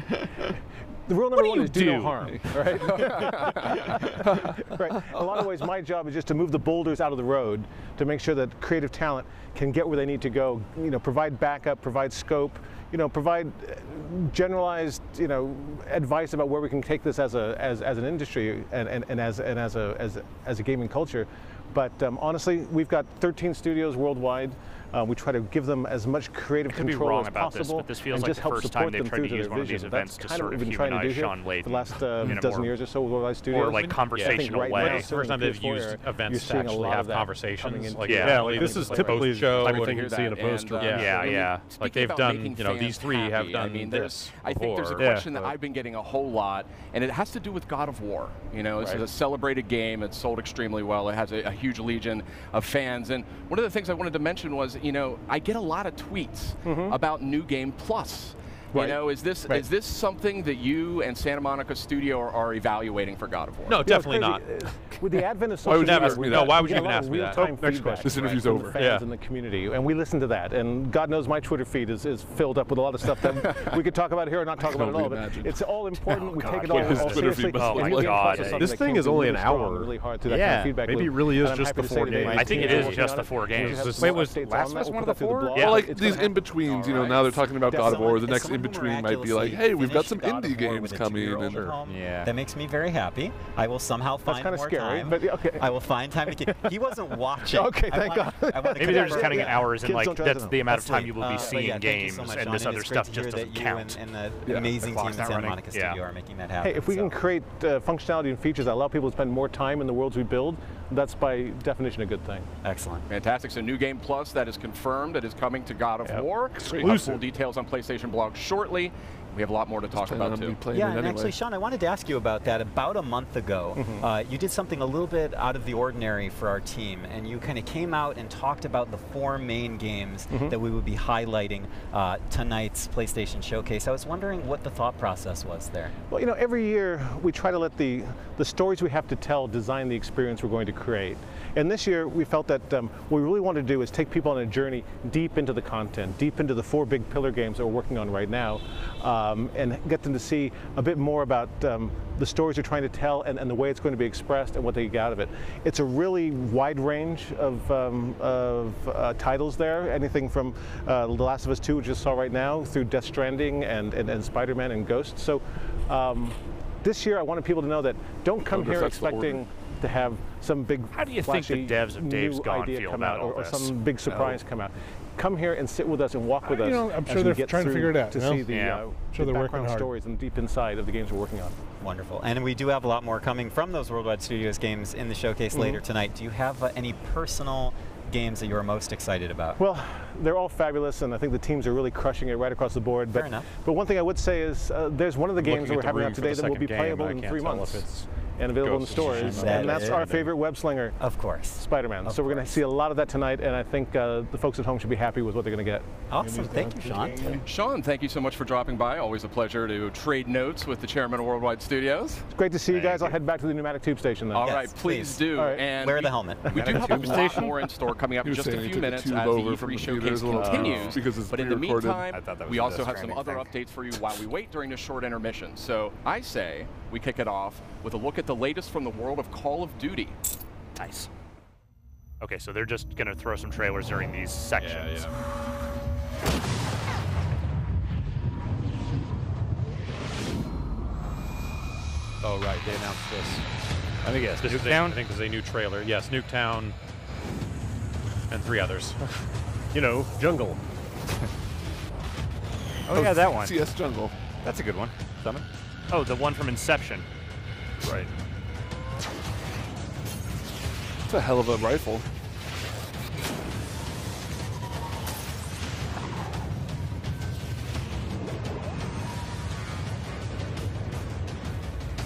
The rule number do one you is do no do? harm, right? Right. In a lot of ways, my job is just to move the boulders out of the road to make sure that creative talent can get where they need to go. You know, provide backup, provide scope. You know, provide generalized, advice about where we can take this as an industry and as a gaming culture. But honestly, we've got 13 studios worldwide. We try to give them as much creative Could be control wrong as about this, possible, but this feels and like just the help first support time they've them tried through to use their one of these vision. events That's to kind sort of of what we've been trying to do humanize here Sean Layden the last in a dozen more- years or so with Worldwide Studios. or like conversational right way. now, It's the first time certainly they've PS4 used era, events you're to seeing a actually lot have of that coming conversations. into Like, Yeah, like this is typically show like and- what you can see in a poster. Yeah. Speaking Like they've about done, making these fans three have happy, done I mean, this I think there's a before. question that I've been getting a whole lot, and it has to do with God of War. You know, this is a celebrated game. It's sold extremely well. It has a huge legion of fans. And one of the things I wanted to mention was, I get a lot of tweets about New Game Plus. You know, is this something that you and Santa Monica Studio are evaluating for God of War? No, definitely not. With the advent of Why would social you media, ask me that? Why would you even ask me that? Next question. This interview's from over. the fans in the community, and we listen to that. And God knows my Twitter feed is filled up with a lot of stuff that we could talk about here or not talk about at all. But it's all important. We take it all seriously. Oh my God! This thing is only an hour. Really hard through that kind of feedback maybe it loop. really is And I'm just happy the to 4 say today, games. I think it is just the 4 games. Wait, was Last of Us one of the 4? Well, like these in-betweens, you know, now they're talking about God of War. The next in-between might be like, hey, we've got some indie games coming. And that makes me very happy. I will somehow find more time. But okay. I will find time to He wasn't watching. Okay, thank God. Maybe they're just counting hours, and like that's the amount of time you will be But seeing yeah, thank you games, so much, and John, this other it's great stuff to just hear doesn't that count. you and the amazing team at Santa Monica Studio are making that happen. Hey, if we can create functionality and features that allow people to spend more time in the worlds we build, that's by definition a good thing. Excellent. Fantastic. So New Game Plus, that is confirmed. That is coming to God of War. We'll have full details on PlayStation blog shortly. We have a lot more to talk about, too. Yeah, and actually, Sean, I wanted to ask you about that. About a month ago, you did something a little bit out of the ordinary for our team, and you kind of came out and talked about the 4 main games that we would be highlighting tonight's PlayStation Showcase. I was wondering what the thought process was there. Well, you know, every year we try to let the stories we have to tell design the experience we're going to create. And this year we felt that what we really wanted to do is take people on a journey deep into the content, deep into the 4 big pillar games that we're working on right now, and get them to see a bit more about the stories we're trying to tell and the way it's going to be expressed and what they get out of it. It's a really wide range of titles there, anything from The Last of Us 2, which you just saw right now, through Death Stranding and Spider-Man and Ghost. So this year I wanted people to know that don't come here expecting to have some big How do you think the devs of Dave's Gone feel about all or this? some big surprise come out. Come here and sit with us and walk with us. You know, I'm as sure we they're get trying to through figure it out. to see the, sure the they're working background hard. stories and deep inside of the games we're working on. Wonderful. And we do have a lot more coming from those Worldwide Studios games in the showcase later tonight. Do you have any personal games that you're most excited about? Well, they're all fabulous, and I think the teams are really crushing it right across the board. But, Fair enough. But one thing I would say is there's one of the games that we're having out today that will be playable in 3 months and available in the stores, and that's our favorite web slinger. Of course. Spider-Man. So we're going to see a lot of that tonight, and I think the folks at home should be happy with what they're going to get. Awesome. Thank you, Sean. Sean, thank you so much for dropping by. Always a pleasure to trade notes with the chairman of Worldwide Studios. It's great to see you guys. I'll head back to the pneumatic tube station then. All right, please do. All right. And wear the helmet. We do have a lot more in store coming up in just a few minutes as the E3 showcase continues. But in the meantime, we also have some other updates for you while we wait during this short intermission. So I say we kick it off with a look at the latest from the world of Call of Duty. Nice. Okay, so they're just going to throw some trailers during these sections. Oh, right, they announced this. Let me guess. This is Nuketown? I think this is a new trailer. Yes, Nuketown and 3 others. You know, Jungle. Oh, yeah, that one. CS Jungle. That's a good one. Summon. Oh, the one from Inception. Right. It's a hell of a rifle.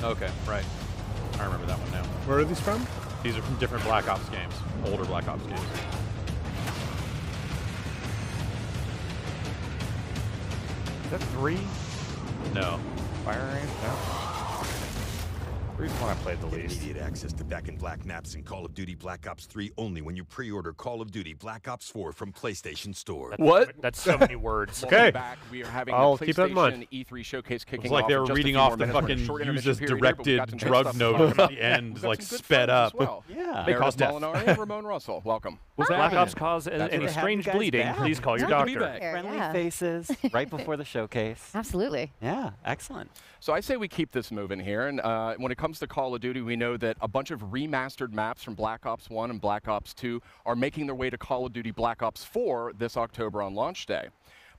Okay, right. I remember that one now. Where are these from? These are from different Black Ops games, older Black Ops games. Is that 3? No. Fire Range? No. 3's the one I played the Get least. immediate access to Back in Black maps in Call of Duty Black Ops 3 only when you pre-order Call of Duty Black Ops 4 from PlayStation Store. That's so many words. Okay. Back, we are having I'll the keep that in mind. PlayStation E3 showcase kicking It's like off they in were just a reading few off more the minutes. We're in a fucking short use intermission this period here, but we've got directed some drug stuff note coming at up. the end, We've got like some good sped photos up. as well. Yeah. They Meredith cause death. Molinari and Ramon Russell, welcome. Black Ops cause any strange bleeding, please call your doctor. Friendly faces right before the showcase. Absolutely. Yeah, excellent. So I say we keep this moving here, and when it comes to Call of Duty, we know that a bunch of remastered maps from Black Ops 1 and Black Ops 2 are making their way to Call of Duty Black Ops 4 this October on launch day.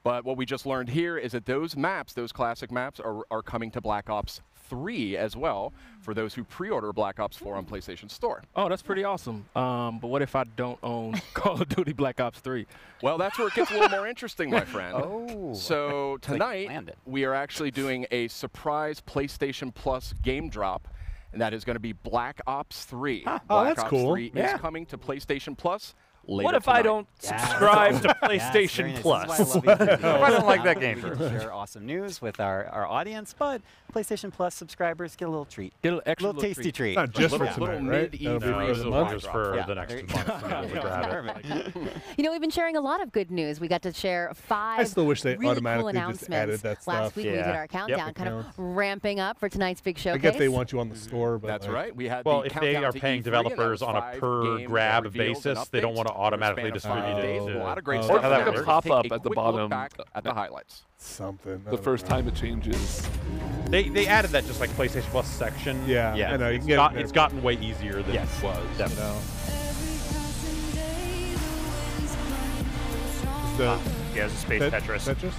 But what we just learned here is that those maps, those classic maps, are coming to Black Ops 3 as well for those who pre-order Black Ops 4 on PlayStation Store. Oh, that's pretty awesome. But what if I don't own Call of Duty Black Ops 3? Well, that's where it gets a little more interesting, my friend. Oh. So tonight, we are actually doing a surprise PlayStation Plus game drop, and that is going to be Black Ops 3. Oh, Black that's Ops cool. 3 is coming to PlayStation Plus later What if I tonight. don't subscribe to PlayStation Plus? This is why I love E3. I don't like that game We get first. to share awesome news with our audience, but PlayStation Plus subscribers get a little treat. Get a little extra little tasty treat. Not just Little- for little tonight, right? mid-E3 That'll be for the month. just for Yeah, the next there you month. go. to be able to grab it. You know, we've been sharing a lot of good news. We got to share 5 I still wish they really automatically cool just announcements. added that Last stuff. week we did our countdown, kind of Counts. ramping up for tonight's big I showcase. get they want you on the store, but That's like, right. We had Well, the if they countdown are to paying E3, and that was developers on a 5 per games grab revealed and basis, they don't updates. want to We're a automatically span of distribute 5 it days. to- A lot of great Oh, stuff. okay. in Like there. a We're gonna pop-up take a at the quick look bottom. back at the highlights. something. The first time it changes. They added that just like PlayStation Plus section. Yeah, I know. You can get it It's gotten way easier than Yes, it was. definitely. You know? the Yeah, it's a space Tetris. Tetris?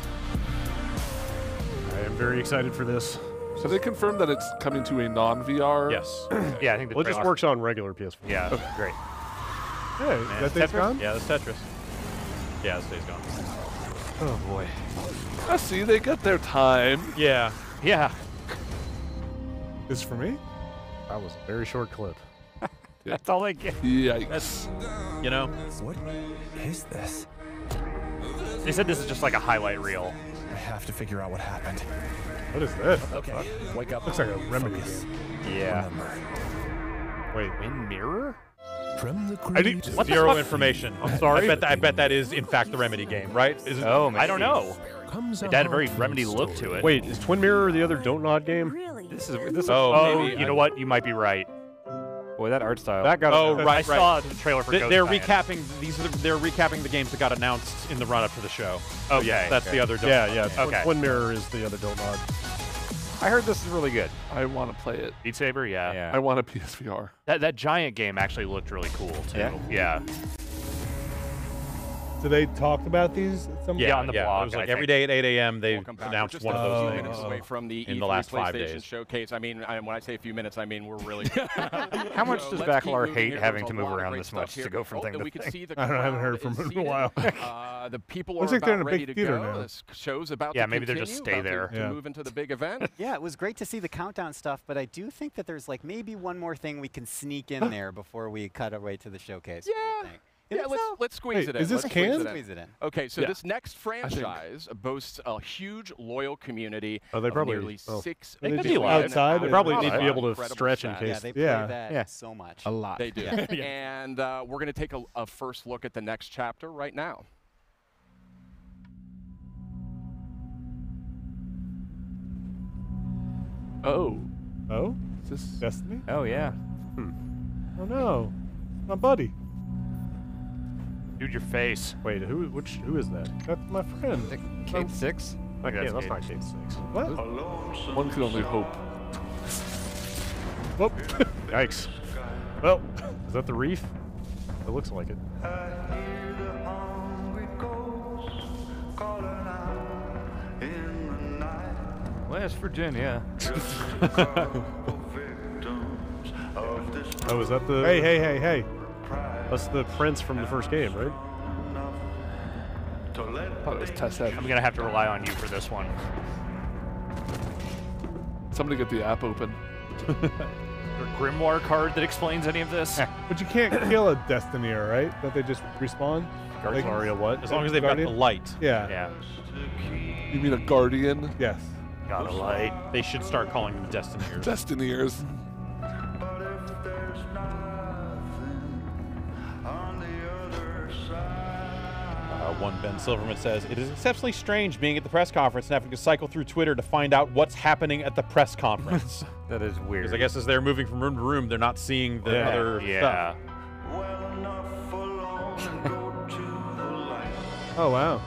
I am very excited for this. So they confirmed that it's coming to a non-VR. Yes. Yeah, I think the Well, it just trailer- works on regular PS4. Yeah, great. Hey, Man, that thing's Tetris? gone? Yeah, that's Tetris. Yeah, this day's gone. Oh, boy. I see they get their time. Yeah. Yeah. This is for me? That was a very short clip. That's all they get. Yikes. You know? What is this? They said this is just like a highlight reel. I have to figure out what happened. What is this? Okay, wake up. Looks like a Remedy Focus. game. Yeah. Wait. In mirror? From the I need What zero information. I'm sorry. I bet that is in fact the Remedy game, right? Is it? Oh, I don't know. Comes It had a out very from Remedy the look story. to it. Wait, is Twin Mirror the other Don't Nod game? Really? This is Oh, maybe. You know what? You might be right. Boy, that art style. That got Oh, announced. right, I right. saw the trailer for Ghost They're Giant. recapping they're recapping the games that got announced in the run up to the show. So, Okay. yeah, that's the other. Don't Yeah, Nod yeah. game. Okay. Twin Mirror is the other Don't Nod. I heard this is really good. I want to play it. Beat Saber, yeah. I want a PSVR. That giant game actually looked really cool too. Yeah? Yeah. So they talked about these at some Yeah, on the It blog, was like I every think. day at 8 a.m. they Welcome back. announced We're just one of a those few minutes things away from the in E3 the last PlayStation 5 days. showcase. I mean, when I say a few minutes, I mean we're really. How much So does let's keep Backlar moving hate here. having There's to a move lot of around great this stuff much here. to go from Oh, thing and to we can thing? see the I haven't heard crowd from is him in a seated. while. The people Looks are like they're in about a ready big to theater go. now. This show's about Yeah, to maybe they're just continue, stay about there. to move into the big event. Yeah, it was great to see the countdown stuff, but I do think that there's like maybe one more thing we can sneak in there before we cut away to the showcase. What do you think? You Yeah, think so? let's squeeze Wait, it in. is this Let's canned? Squeeze it in. Okay, so Yeah. this next franchise boasts a huge loyal community Oh, they of probably- nearly oh. 6 They million just outside? They probably need to be outside. able to Incredible stretch in stats. case. Yeah, they play Yeah. that so much. A lot. They do. And we're going to take a first look at the next chapter right now. Oh. Oh? Is this Destiny? Oh yeah. Oh no. My buddy. Dude, your face. Wait, who is that? That's my friend. Kate 6? Okay, that's that's Kate. not Kate 6. What? One can only hope. Whoop. Yikes. Well, is that the reef? It looks like it. West Virginia. Oh, is that the? Hey. That's the prince from the first game, right? I thought it was Test Head. I'm gonna have to rely on you for this one. Somebody get the app open. Is there a Grimoire card that explains any of this? But you can't kill a Destineer, right? Don't they just respawn? Like, sorry, what? As long as they've got the Guardian? light. Yeah. Yeah. You mean a Guardian? Yes. Got a light. They should start calling them Destineers. Destineers. One Ben Silverman says, "It is exceptionally strange being at the press conference and having to cycle through Twitter to find out what's happening at the press conference." That is weird. Because I guess as they're moving from room to room, they're not seeing the other Yeah. stuff. Oh wow.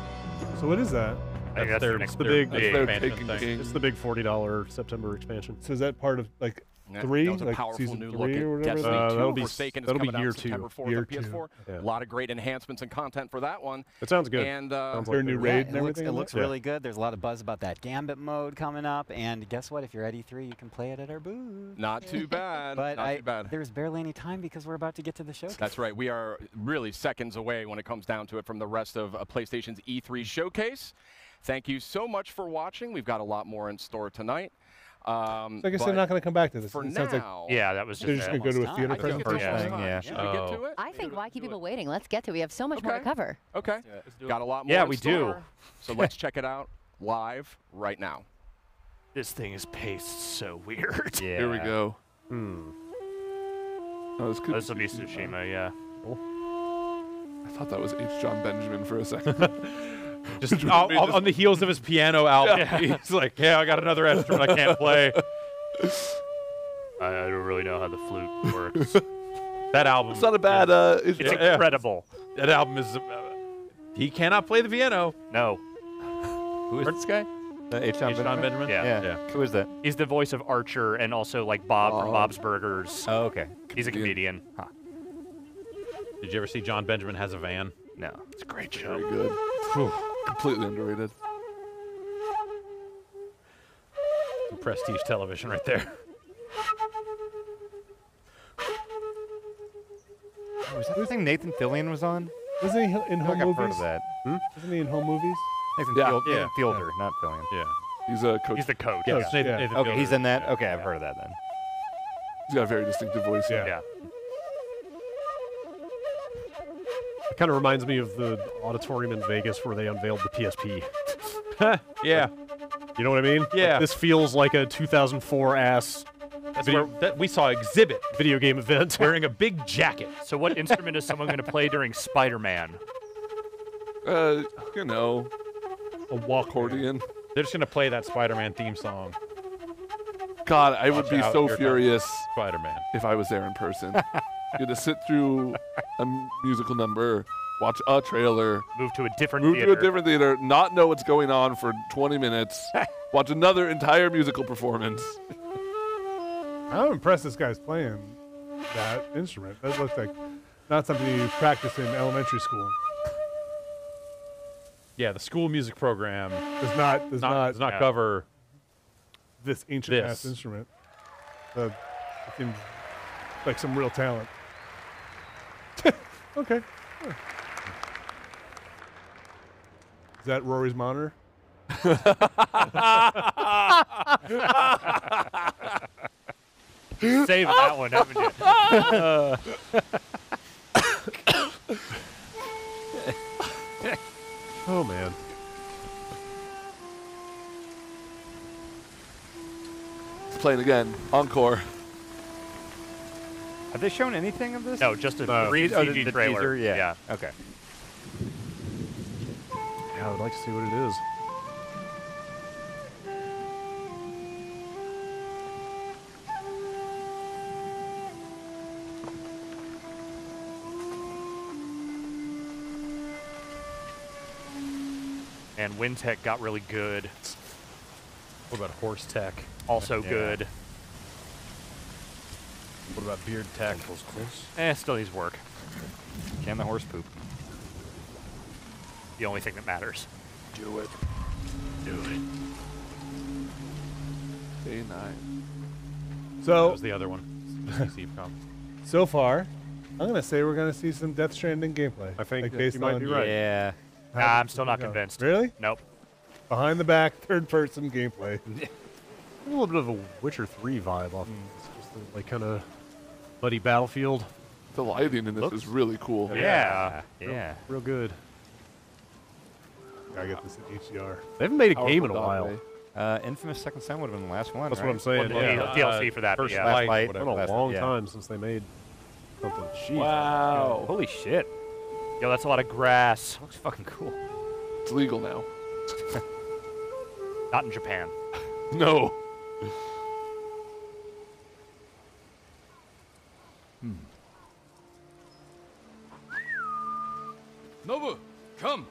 So what is that? I think that's their- their next the big- big That's their expansion taking thing. game. It's the big $40 September expansion. So is that part of like Yeah, 3? That was a like powerful season new 3 look or at whatever? Destiny 2 that'll be- Forsaken is that'll be coming out year September 2. 4th Year on PS4. Yeah. A lot of great enhancements and content for that one. It sounds good. And Sounds Their new they're- raid Yeah, and it looks, everything it in looks that? really good. There's a lot of buzz about that Gambit mode coming up, and guess what? If you're at E3, you can play it at our booth. not too bad. But not too bad. there's barely any time because we're about to get to the show. That's right. We are really seconds away when it comes down to it from the rest of PlayStation's E3 showcase. Thank you so much for watching. We've got a lot more in store tonight. So I guess they're not going to come back to this. For It sounds like now, Yeah, that was they're just just going to go to a theater presentation. Yeah. Should we get to it? I think why keep people waiting? Let's get to it. We have so much more to cover. Okay. Got a lot more. Yeah, in we do. store. So let's check it out live right now. This thing is paced so weird. Yeah. Here we go. Oh, This will be Tsushima, yeah. I thought that was H. John Benjamin for a second. Just on the heels of his piano album, he's like, "Yeah, I got another instrument I can't play." I don't really know how the flute works. That album. It's not a bad. It's incredible. That album is. He cannot play the piano. No. Who is this guy? H. John Benjamin? Yeah. Who is that? He's the voice of Archer and also like Bob from Bob's Burgers. Oh, okay. He's a comedian. Huh. Did you ever see John Benjamin Has a Van? No. It's a great show. Very good. Whew. Completely underrated. Prestige television right there. Oh, was that the thing Nathan Fillion was on? Wasn't he in I feel home like I've movies? heard of that. Wasn't he in home movies? Nathan Yeah. Fielder, not Fillion. Yeah. He's a coach. He's the coach. Yeah. Yeah. Nathan Okay, Fielder. he's in that. Okay, I've heard of that then. He's got a very distinctive voice. Yeah. It kind of reminds me of the auditorium in Vegas where they unveiled the PSP. Yeah. You know what I mean? Yeah. Like, this feels like a 2004 ass That's where we saw Exhibit video game event. wearing a big jacket. So what instrument is someone going to play during Spider-Man? You know, A walk accordion. They're just gonna play that Spider-Man theme song. God, I would Watch be out, so here furious comes Spider-Man. if I was there in person. You had to sit through a musical number, watch a trailer, Move to a different move theater. to a different theater, not know what's going on for 20 minutes, watch another entire musical performance. I'm impressed this guy's playing that instrument. That looks like not something you practice in elementary school. Yeah, the school music program Does not cover this ancient ass instrument. It seems like some real talent. Okay. Huh. Is that Rory's monitor? Save that one, haven't you? Oh, man. It's playing again. Encore. Have they shown anything of this? No, just a brief Oh, CG the trailer. teaser? Yeah. Okay. Yeah, I would like to see what it is. And Wind Tech got really good. What about Horse Tech? Also Yeah. good. What about Beard Tech? Still needs work. Can the horse poop? The only thing that matters. Do it. Do it. Day 9. So That was the other one. so far, I'm gonna say we're gonna see some Death Stranding gameplay. I think like based you might on be right. Yeah. Nah, I'm still not convinced. Really? Nope. Behind the back, third person gameplay. A little bit of a Witcher 3 vibe off. It's just a, like kind of muddy battlefield. The lighting in this is really cool. Yeah. Yeah. Real good. Gotta get this in HDR. They haven't made a Powerful game in a dog while. way. Infamous Second Son would have been the last one. That's right? what I'm saying. Well, Yeah. DLC for that. but First yeah. Light, Light, whatever. Been a Last- long yeah. time since they made something. Jeez. Wow. Holy shit. Yo, that's a lot of grass. Looks fucking cool. It's legal now. Not in Japan. No. Nobu, come.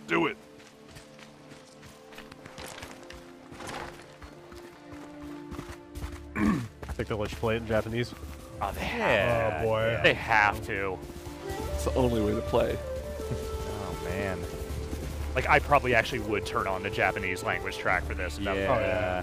Do it. I think they'll let you play it in Japanese. Oh, they Oh boy. They have to. It's the only way to play. Oh, man. Like, I probably actually would turn on the Japanese language track for this. That would probably- Yeah.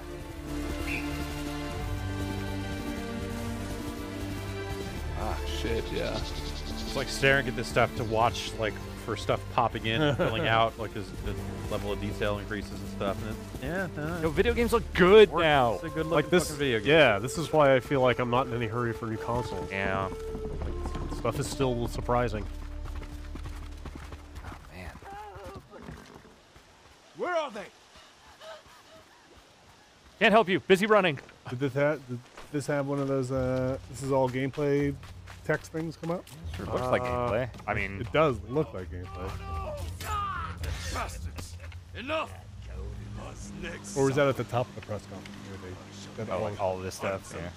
Ah, shit, yeah. It's like staring at this stuff to watch like for stuff popping in and filling out, like as the level of detail increases and stuff. And video games look good now. It's a good Like this, video game. yeah. This is why I feel like I'm not in any hurry for new consoles. Yeah. Like, stuff is still surprising. Where are they? Can't help you. Busy running. Did this have one of those? This is all gameplay text things come up? Sure looks like gameplay. I mean, it does look like gameplay. Bastards! Enough! Or was that at the top of the press conference? Where they like all of this stuff. Yeah.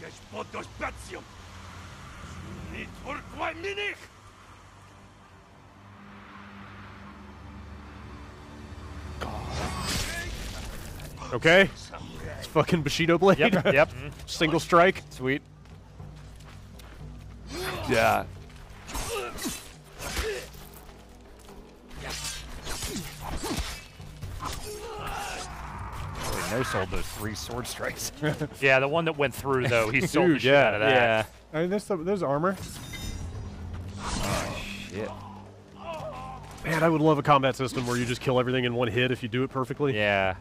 Okay. It's fucking Bushido Blade. Yep. Single strike. Sweet. Yeah. No sold those 3 sword strikes. Yeah, the one that went through though, he sold the Huge, shit out of that. Yeah. I mean, there's armor. Oh shit. Man, I would love a combat system where you just kill everything in one hit if you do it perfectly. Yeah.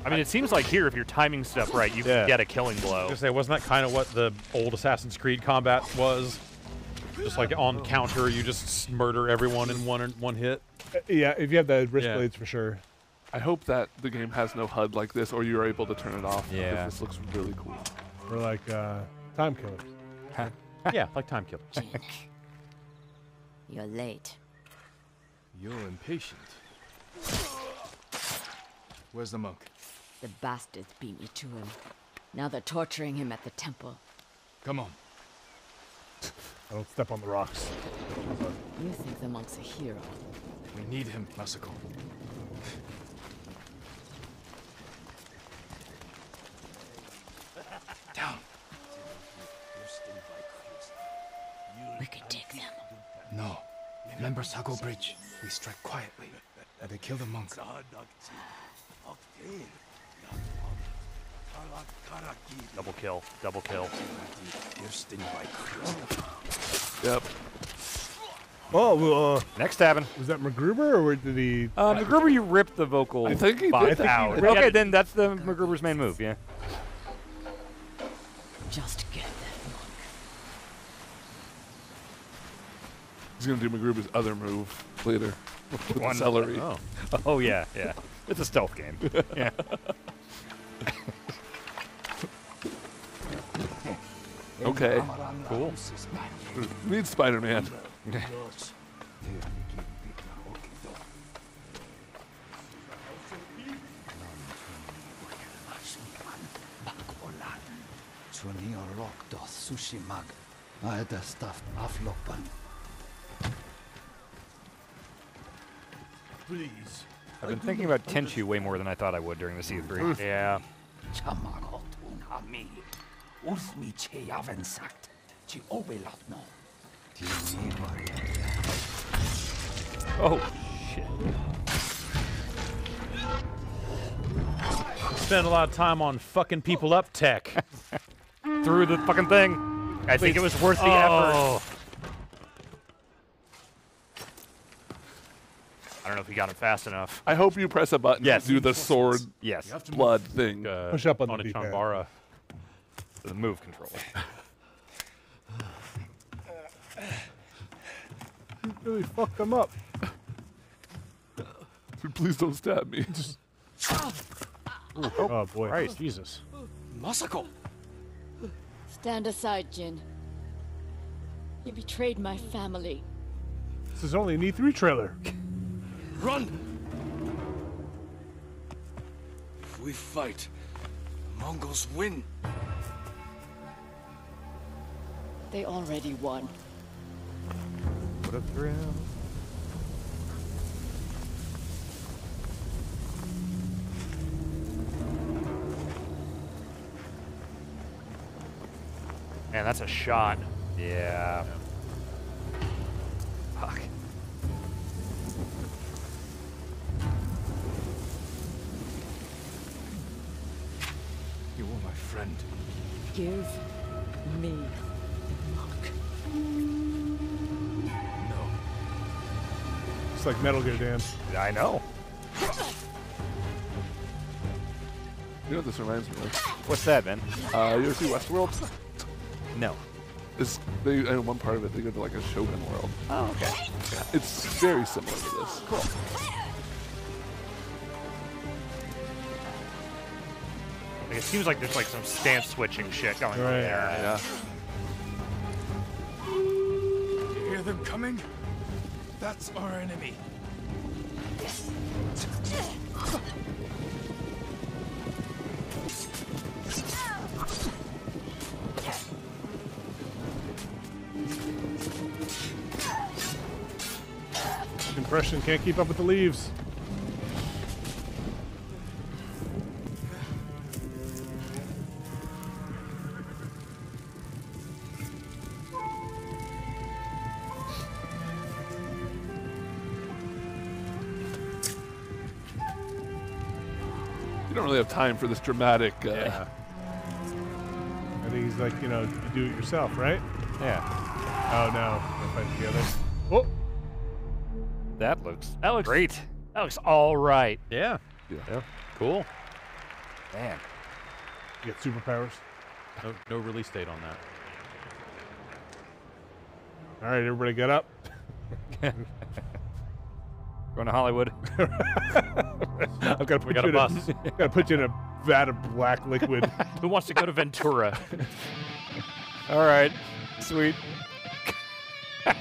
I mean, it seems like here, if you're timing stuff right, you can get a killing blow. I was gonna say, wasn't that kind of what the old Assassin's Creed combat was? Just like on counter, you just murder everyone in one hit. Yeah, if you have the wrist blades for sure. I hope that the game has no HUD like this, or you're able to turn it off. Yeah. Because this looks really cool. Or like time killers. Yeah, like time killers. You're late. You're impatient. Where's the monk? The bastards beat me to him. Now they're torturing him at the temple. Come on. I don't step on the rocks. You think the monk's a hero? We need him, Masako. Down. We could take them. No. Remember Sago Bridge? We strike quietly. They kill the monk. Double kill. Double kill. Yep. Oh, next stabbing. Was that MacGruber or did he? MacGruber, you ripped the vocal I think he box did. out. Okay, then that's the MacGruber's main move, yeah. Just get that monk. He's gonna do MacGruber's other move later. With the celery. Oh yeah, yeah. It's a stealth game. Yeah. Okay. Cool. We need Spider-Man. Please. I've been thinking about Tenchu way more than I thought I would during the C3. Yeah. Oh, shit. Spend a lot of time on fucking people up tech. Through the fucking thing. I think it was worth the effort. I don't know if he got him fast enough. I hope you press a button to do the sword blood thing. Push up on the Chambara. The move control. You really fucked them up. Please don't stab me. Oh boy. Christ, Jesus. Masako! Stand aside, Jin. You betrayed my family. This is only an E3 trailer. Run! If we fight, the Mongols win. They already won. What a thrill. Man, that's a shot. Yeah. Fuck. You were my friend. Give me the monk. No. looks like Metal Gear, Dan. I know. You know what this reminds me of? What's that, man? You ever see Westworld? No. In one part of it, they go to like a Shogun world. Oh, okay. It's very similar to this. Cool. Like, it seems like there's like some stance switching shit going on there. Yeah. You hear them coming? That's our enemy. Compression can't keep up with the leaves. You don't really have time for this dramatic. I think he's like, you know, you do it yourself, right? Yeah. Oh no, we're fighting together. Oh. That looks great. That looks all right. Yeah. Cool. Man. You get superpowers. No release date on that. All right, everybody get up. Going to Hollywood. I've got to put you in Got to put you in a vat of black liquid. Who wants to go to Ventura? All right. Sweet. Is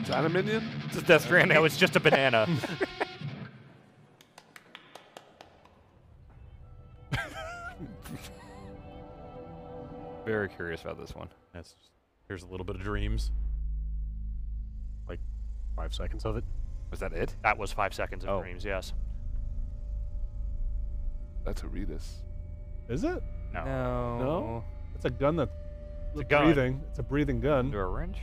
that a minion? Just Death Stranding. No, it's just a banana. Very curious about this one. Here's a little bit of dreams. Like 5 seconds of it. Was that it? That was 5 seconds of dreams, yes. That's a Redis. Is it? No. No? It's a gun that's breathing. It's a breathing gun. Do a wrench?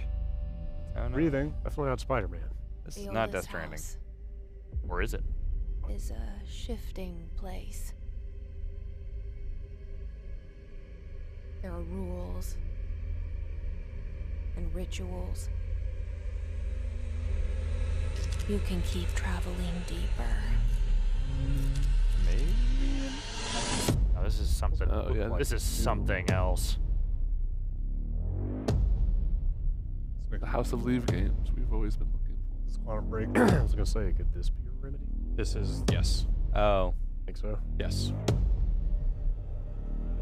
Oh, no. Breathing. Definitely not Spider-Man. This is The not oldest Death Stranding. house Or is it? is a shifting place. There are rules and rituals. You can keep traveling deeper. Maybe. No, this is something. Oh, yeah. This is something else. The House of Leave games we've always been looking for. This Quantum Break. I was gonna say, could this be a remedy? This is yes. Oh. Think so? Yes.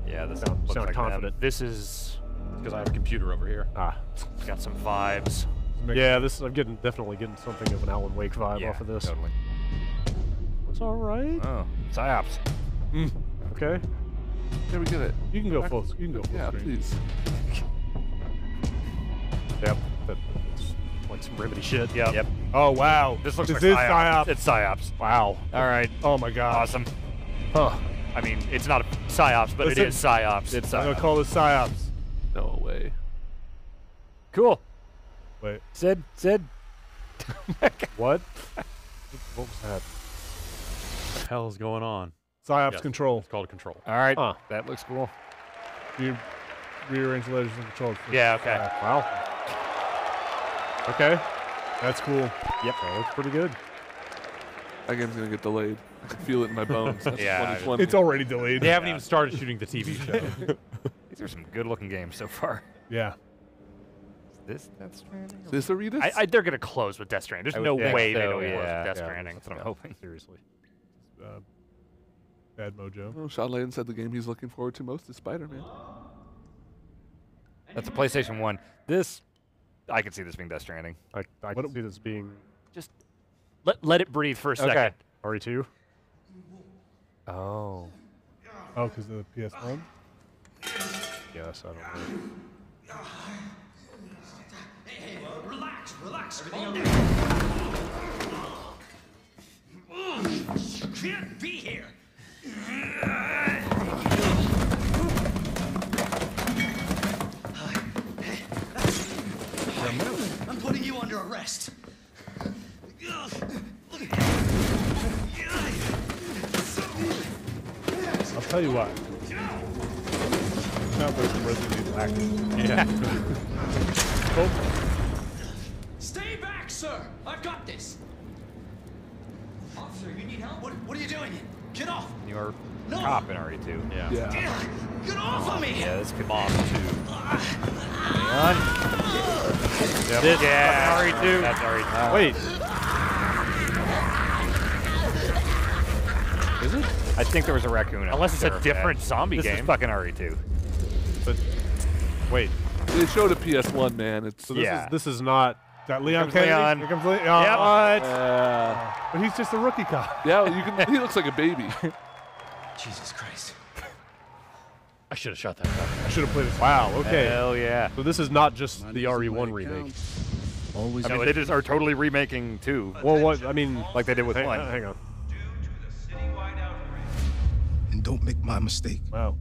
Yeah, this Sound looks like confident. This is Because I have a computer over here. it's got some vibes. Yeah, this I'm definitely getting something of an Alan Wake vibe Yeah, off of this. totally. Looks all right. Oh, psyops. Okay. Yeah, we get it. You can go full. You can go full Yeah, screen. please. Yep. That's like some remedy shit. Yep. Oh wow. This looks like is psyops. psyops. It's psyops. Wow. All right. Oh my god. Awesome. Huh. I mean, it's not a psyops, but Listen, it is psyops. It's I'm psyops. gonna call this psyops. No way. Cool. Wait. Sid. What? What was that? What the hell is going on? Psyops Yes, control. It's called control. All right. Huh. That looks cool. You rearrange the letters and control. Yeah, okay. Wow. Okay. That's cool. Yep. That looks pretty good. That game's gonna get delayed. I can feel it in my bones. That's Yeah, 2020. It's already delayed. They haven't even started shooting the TV show. These are some good-looking games so far. Yeah. Is this Death Stranding? Is this a Redis? They're gonna close with Death Stranding. There's no think way they so, don't close yeah. with Death Yeah, Stranding. That's what I'm hoping. Seriously. Bad mojo. Oh, Sean Layden said the game he's looking forward to most is Spider-Man. That's a PlayStation 1. This, I could see this being Death Stranding. I can see this being Just let it breathe for a second. Okay. RE2. Oh. Oh, because of the PS1. Yes, I don't know. Hey, relax. You can't be here. I'm putting you under arrest. I'll tell you what. Sounds like some Resident Evil acting. Yeah. Oh, Stay back, sir. I've got this. What are you doing? Get off! You're a cop in RE2. Yeah. Get off of me! Yeah, this could be Boss 2. on. Yep. Yeah, RE2. That's RE2. Wait. Is it? I think there was a raccoon. Unless it's a Sure, different yeah. zombie This game. is fucking RE2. But wait. They showed a PS1, man. It's So this is not. That Leon Comes Kennedy? Leon. Here comes Leon. Yep. What? Yeah. But he's just a rookie cop. Yeah, you can. He looks like a baby. Jesus Christ. I should have shot that guy. I should have played this. Wow. Okay. Hell yeah. So this is not just the RE1 remake. I mean, they just are totally remaking 2. Well, what I mean, like they did with 1. Hang on. And don't make my mistake. Wow.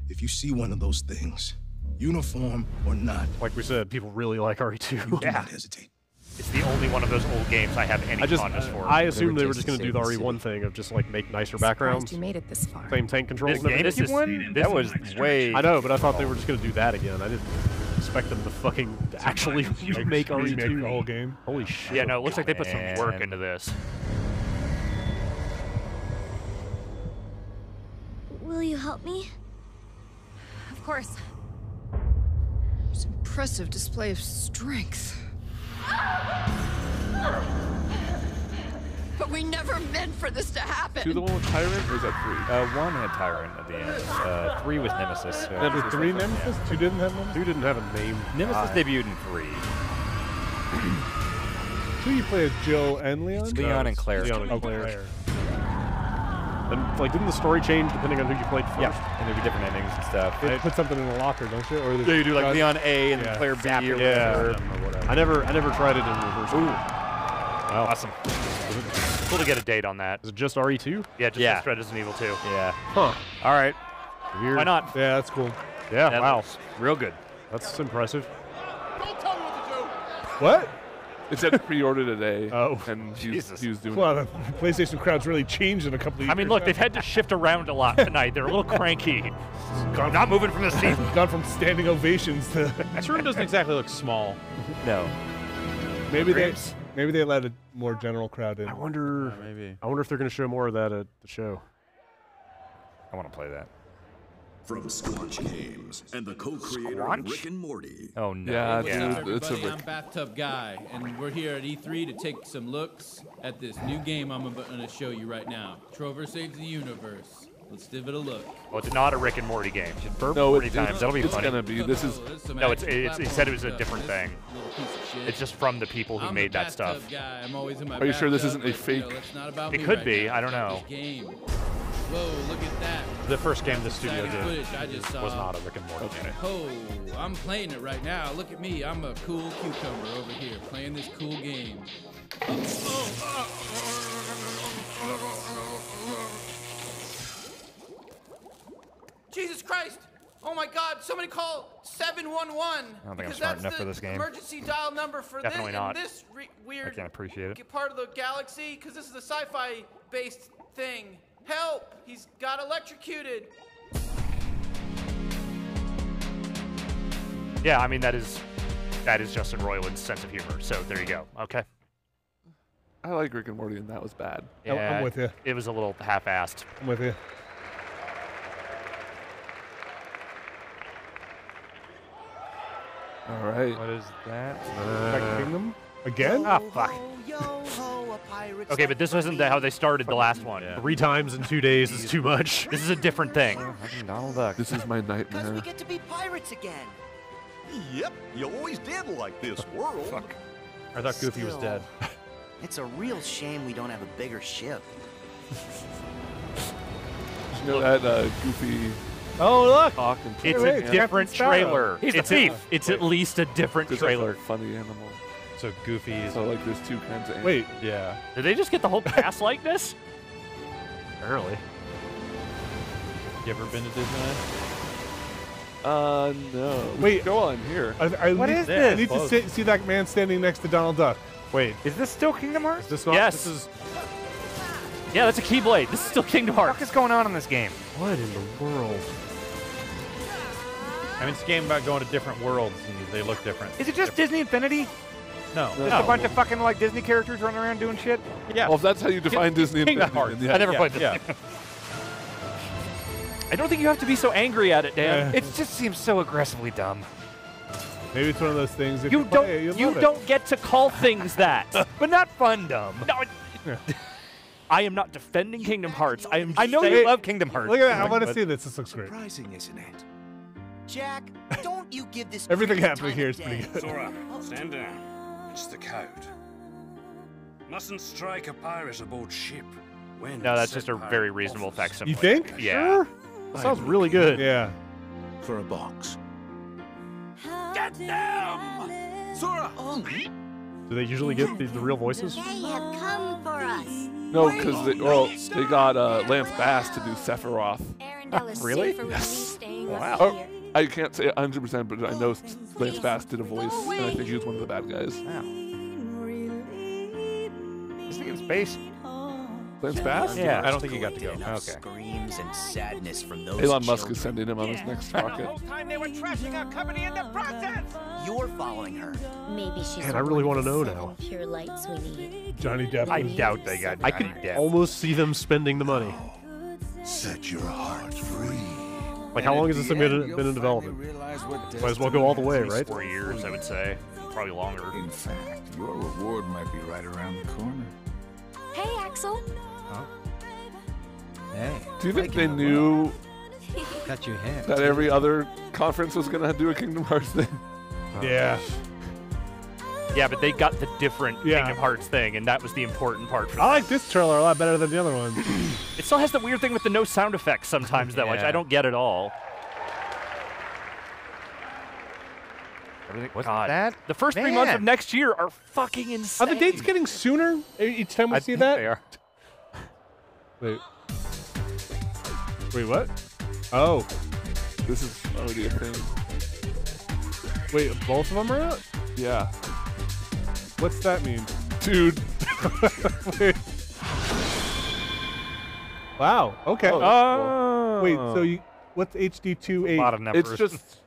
If you see one of those things, uniform or not, Like we said, people really like RE2. do not hesitate. It's the only one of those old games I have any fondness for. I assumed they were just going to do the RE1 thing of just like make nicer backgrounds. You made it this far. Same tank controls and everything. This one? That was way... I know, but I thought they were just going to do that again. I didn't expect them to fucking actually remake RE2. Remake the whole game. Holy shit. Yeah, no, it looks like they put some work into this. Will you help me? Of course. It's an impressive display of strength. But we never meant for this to happen. 2 the one with Tyrant, or is that 3? 1 had Tyrant at the end. 3 was Nemesis. Number 3 Nemesis? 2 didn't have Nemesis? 2 didn't have a name. Nemesis debuted in 3. 2 you play as Jill and Leon? Leon and Claire. Leon and Oh, Claire. And like, didn't the story change depending on who you played first? Yeah, and there'd be different endings and stuff. They put something in the locker, don't you? Or Yeah, you do like Leon A and yeah. Claire B or Yeah. whatever. I never tried it in reverse. Ooh. Wow. Awesome. Cool to get a date on that. Is it just RE2? Yeah, just Yeah. Resident Evil 2. Yeah. Huh. All right. Weird. Why not? Yeah, that's cool. Yeah, That wow. looks real good. That's impressive. What? It said pre-order today. Oh. And he was doing Well, the PlayStation crowd's really changed in a couple of years. I mean, look, they've had to shift around a lot tonight. They're a little cranky. Not moving from the seat. Gone from standing ovations to... This room doesn't exactly look small. No. Maybe they let a more general crowd in. I wonder. Maybe. I wonder if they're going to show more of that at the show. I want to play that. From Squanch Games and the co-creator of Rick and Morty. Oh no. Yeah, Yeah. it's a I'm Bathtub Guy, and we're here at E3 to take some looks at this new game I'm going to show you right now. Trover Saves the Universe. Let's give it a look. Well, it's not a Rick and Morty game. You should burp No, 40 it's times. That'll be it's funny. gonna be. This is. No, he said it was a different thing. It's just from the people who made that stuff. Are you sure this isn't a fake? It could be. I don't know. Whoa, look at that. The first game the studio Exciting did footage I just was saw. not a Rick and Morty game. Oh, I'm playing it right now. Look at me. I'm a cool cucumber over here playing this cool game. Jesus Christ! Oh my God! Somebody call 711. I don't think I'm because smart that's enough the for this game. emergency dial number for Definitely not. this weird I can't appreciate it. part of the galaxy. Because this is a sci-fi based thing. Help! He's got electrocuted. Yeah, I mean, that is Justin Roiland's sense of humor. So there you go. Okay. I like Rick and Morty, and that was bad. Yeah, I'm with you. It was a little half-assed. I'm with you. All right. What is that? Kingdom? Again? Ah, fuck. Okay, but this wasn't how they started the last one. 3 times in 2 days is too much. This is a different thing. Donald Duck. This is my nightmare. We get to be pirates again. Yep, you always did like this world. Fuck. I thought Goofy was dead. It's a real shame we don't have a bigger ship. You know that Goofy. Oh, look! Talk and It's a different trailer. He's the thief. It's at least a different There's trailer. a funny animal. So Goofy is. So like, there's 2 kinds of. Wait. Yeah. Did they just get the whole cast like this? Early. You ever been to Disneyland? No. Wait. Go on here. What is this? I need to see that man standing next to Donald Duck. Wait, Is this still Kingdom Hearts? is this not? Yes. This is. Yeah, that's a Keyblade. This is still Kingdom What the Hearts. fuck is going on in this game? What in the world? I mean, it's a game about going to different worlds, and they look different. Is it just Disney Infinity? No. Just a bunch of fucking like Disney characters running around doing shit. Yeah. Well, if that's how you define Disney and Kingdom Disney, Hearts. then yeah. I never played this. Yeah. I don't think you have to be so angry at it, Dan. It just seems so aggressively dumb. Maybe it's one of those things. If You play it, you love it. don't get to call things that. But not fun dumb. No, I am not defending Kingdom Hearts. I am. I know saying- you love Kingdom Hearts. Look at that. I want to see this. This looks great. Surprising, isn't it? Jack, don't you give this Everything creep the happening time here of is pretty day. good. Sora, stand down. It's the code. Mustn't strike a pirate aboard ship. When No, that's said just a pirate very reasonable offers facsimile. You think? Yeah. Sure? That sounds really good. Yeah. For a box. Get them! Sora! Do they usually get the real voices? They have come for us. No, because they got Lance Bass to do Sephiroth. Arendella's Really? safer with me staying Wow. up here. I can't say 100%, but I know Lance Bass did a voice, and I think he was one of the bad guys. Wow. This thing in space. Lance Bass? Yeah. I don't think he got to go. Enough Okay. screams and sadness from those Elon Musk children. is sending him on his next rocket. time they were trashing our company in the process. You're following her. Maybe she's Man, the I really one want to with know the now. seven pure lights we need. Johnny Depp. I is- doubt they got. I Johnny could Depp. almost see them spending the money. Set your heart free. Like, how long has this been in development? Might as well go all the way, right? 4 years, I would say. Probably longer. In fact, your reward might be right around the corner. Hey, Axel. Hey. Do you think they knew Cut your hair. that every other conference was going to do a Kingdom Hearts thing? Yeah. Yeah, but they got the different Yeah. Kingdom Hearts thing, and that was the important part for I them. like this trailer a lot better than the other ones. It still has the weird thing with the no sound effects sometimes, though, which Yeah. I don't get at all. What's God. that? The first 3 months of Man. next year are fucking insane. Are the dates getting sooner each time we see that? They are. Wait. Wait, what? Oh. This is already a thing. Wait, both of them are out? Yeah. What's that mean? Dude. Wait. Wow. Okay. Oh. Wait, so you what's HD2.8? A lot of numbers. It's just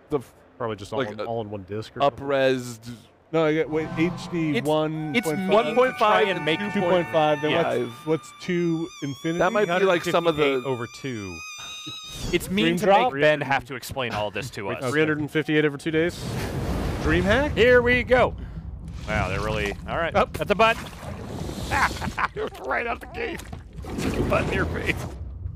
the Probably just all, Like, all in one disc. Or up-res. No, I get wait HD It's- 1. it's 1.5 and make 2.5. Then Yeah. what's 2 infinity? That might be like some of the. over 2. It's mean Dream to drop? make Ben have to explain all this to us. 358 over 2 days. DreamHack? Here we go. Wow, they're really... All right. Up at the butt. Right out the gate. Butt in your face.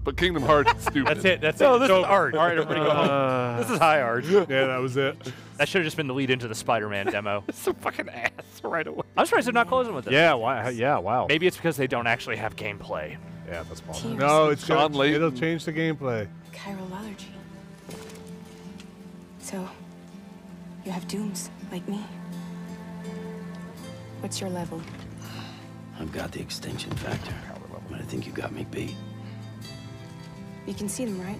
But Kingdom Hearts is stupid. That's it. That's No, it. this It's is over. art. All right, everybody go home. This is high art. Yeah, that was it. That should have just been the lead into the Spider-Man demo. It's a fucking ass right away. I'm surprised they're not closing with it. Yeah, wow. Yeah, wow. Maybe it's because they don't actually have gameplay. Yeah, that's possible. No, it's Sean gonna, Layton. it'll change the gameplay. Chiral allergy. So, you have dooms like me. What's your level? I've got the extinction factor, but I think you got me beat. You can see them, right?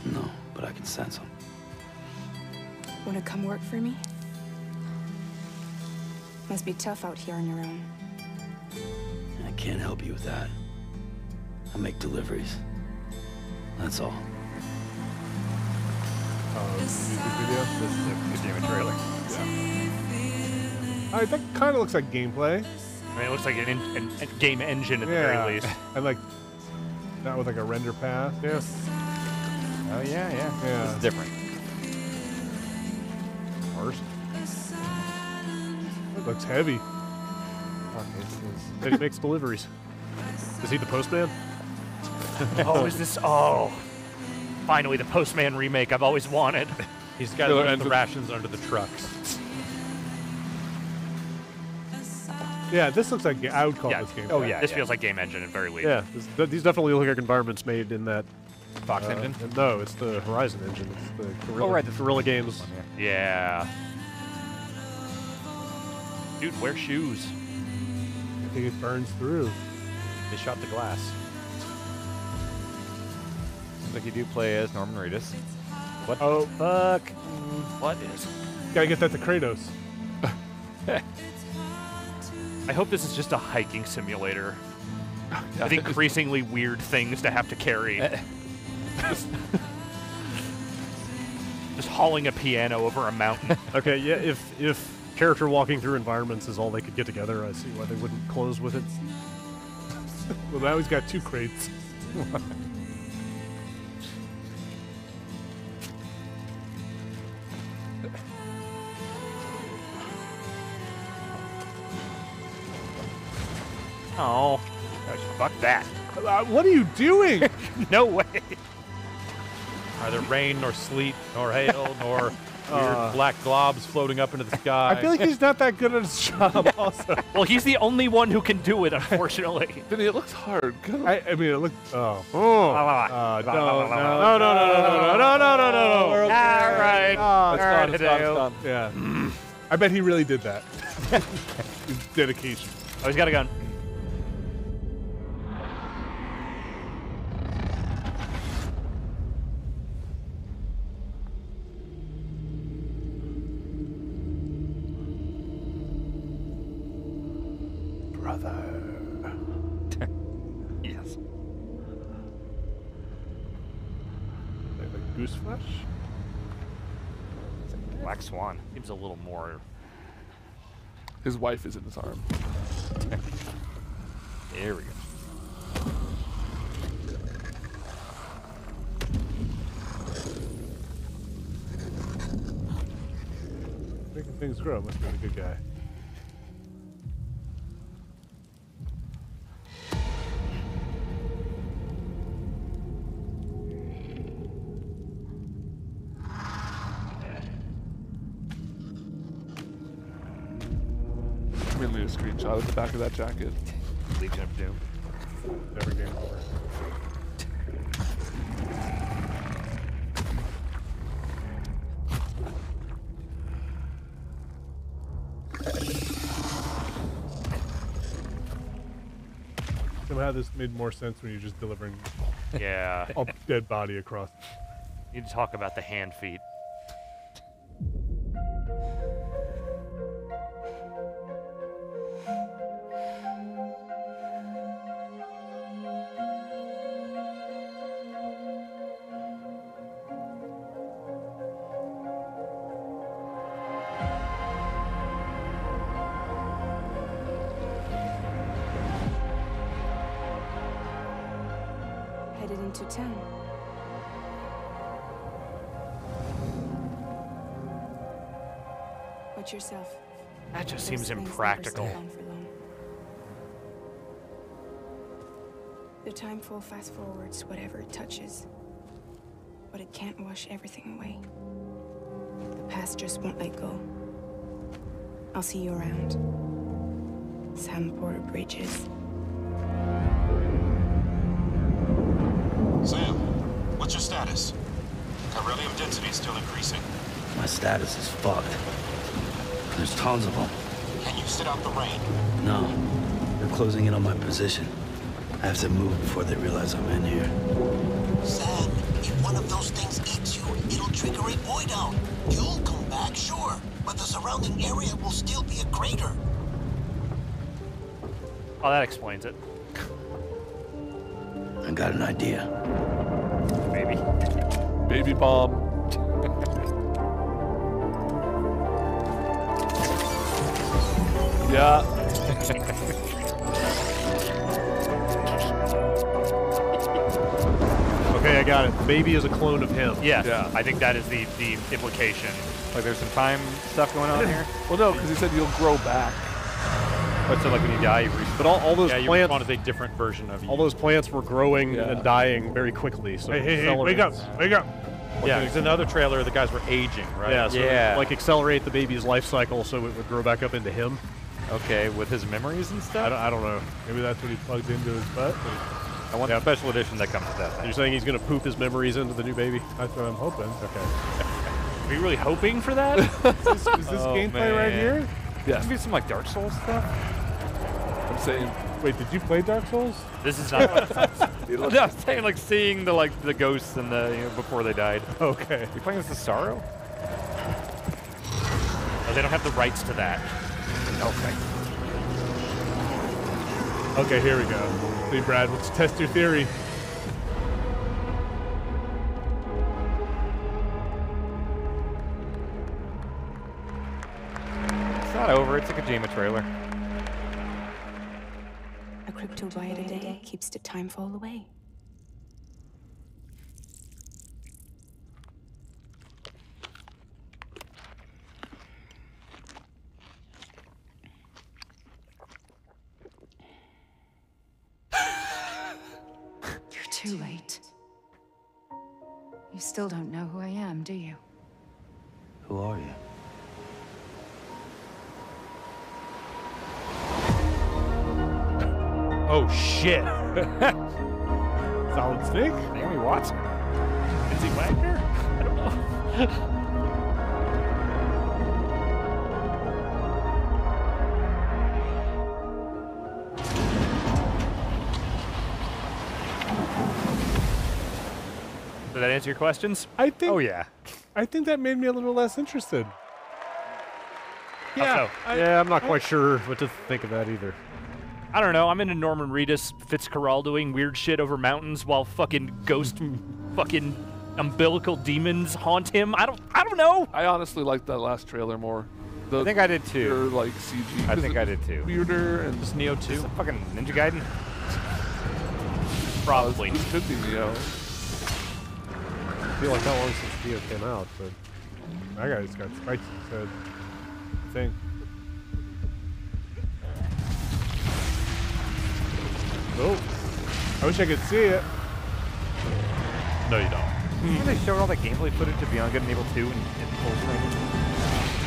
No, but I can sense them. Want to come work for me? Must be tough out here on your own. I can't help you with that. I make deliveries. That's all. Music video. This is a good game trailer. All right, that kind of looks like gameplay. I mean, it looks like a game engine at the Yeah. very least. And like, not with like a render path. Yeah. Oh yeah, yeah. Yeah. This is different. First. It looks heavy. He makes deliveries. Is he the postman? Oh, is this... Oh. Finally, the Postman remake I've always wanted. He's got the rations under the trucks. Yeah, this looks like I would call Yeah. this game. Oh, yeah. This feels like game engine at very least. Yeah, these definitely look like environments made in that Fox engine? No, it's the Horizon engine. It's the Guerrilla, Oh, right, the Guerrilla Games. Yeah. Dude, wear shoes. I think it burns through. They shot the glass. Seems like you do play as Norman Reedus. What? Oh, fuck. What is? Gotta get that to Kratos. I hope this is just a hiking simulator with increasingly weird things to have to carry. Just hauling a piano over a mountain. Okay, yeah, if character walking through environments is all they could get together, I see why they wouldn't close with it. Well, now he's got 2 crates. Oh, fuck that. What are you doing? No way. Neither rain nor sleet nor hail nor weird black globs floating up into the sky. I feel like he's not that good at his job also. Well, he's the only one who can do it, unfortunately. Vinny, it looks hard. I mean, it looks. Oh. No. No. All right. Oh, It's gone, it's gone. Yeah. I bet he really did that. His dedication. Oh, he's got a gun. Yes. Like goose flesh? Black Swan. Seems a little more. His wife is in his arm. There we go. Making things grow. Must be a good guy. Mainly a screenshot of the back of that jacket. Legion of Doom. Never game over. Somehow this made more sense when you're just delivering Yeah. a dead body across. Need to talk about the hand feet. Headed into town. Watch yourself. That just Those seems things never impractical. stay on for long. The time fall fast forwards whatever it touches, but it can't wash everything away. The past just won't let go. I'll see you around. Sam Porter Bridges. Sam, what's your status? Chiralium density is still increasing. My status is fucked. There's tons of them. Can you sit out the rain? No, they're closing in on my position. I have to move before they realize I'm in here. Sam, if one of those things eats you, it'll trigger a void out. You'll come back, sure, but the surrounding area will still be a crater. Oh, that explains it. I got an idea. Maybe. Baby bomb. Yeah. Okay, I got it. The baby is a clone of him. Yes, Yeah. I think that is the implication. Like there's some time stuff going on here. Well, no, because he said you'll grow back. But so like when you die, you respawn. But all those Yeah, you plants, respawn as a different version of you. all those plants were growing Yeah. and dying very quickly. So Hey, wake up, wake up. Yeah, because in the other trailer, the guys were aging, right? Yeah, so Yeah. like accelerate the baby's life cycle so it would grow back up into him. Okay, with his memories and stuff. I don't know. Maybe that's what he plugged into his butt. I want the special edition that comes with that thing. You're saying he's going to poop his memories into the new baby? That's what I'm hoping. Okay. Are you really hoping for that? Is this gameplay right here? Yeah. Maybe some like Dark Souls stuff. I'm saying. Wait, did you play Dark Souls? This is not. No, I'm saying like seeing the ghosts and the before they died. Okay. You playing as the Sorrow? Oh, they don't have the rights to that. Okay. Okay, here we go. See, Brad, let's test your theory. It's not over. It's a Kojima trailer. A crypto bite a day keeps the time fall away. You're too late. You still don't know who I am, do you? Who are you? Oh shit! Solid Snake? Naomi Watts? Lindsay Wagner? I don't know. Did that answer your questions? I think. Oh yeah. I think that made me a little less interested. Yeah. I'm not quite sure what to think of that either. I don't know. I'm into Norman Reedus Fitzcarraldo doing weird shit over mountains while fucking ghost fucking umbilical demons haunt him. I don't know. I honestly liked that last trailer more. I think I did too. Pure, like CG. I think I did too. Weirder and just Neo 2. Is it fucking Ninja Gaiden? Probably. This could be Neo. I feel like how long since Neo came out, but that guy's got spikes in his head. Thing. Oh, I wish I could see it. No, you don't. Remember they showed all that gameplay footage of Beyond Good and Evil 2 in full screen?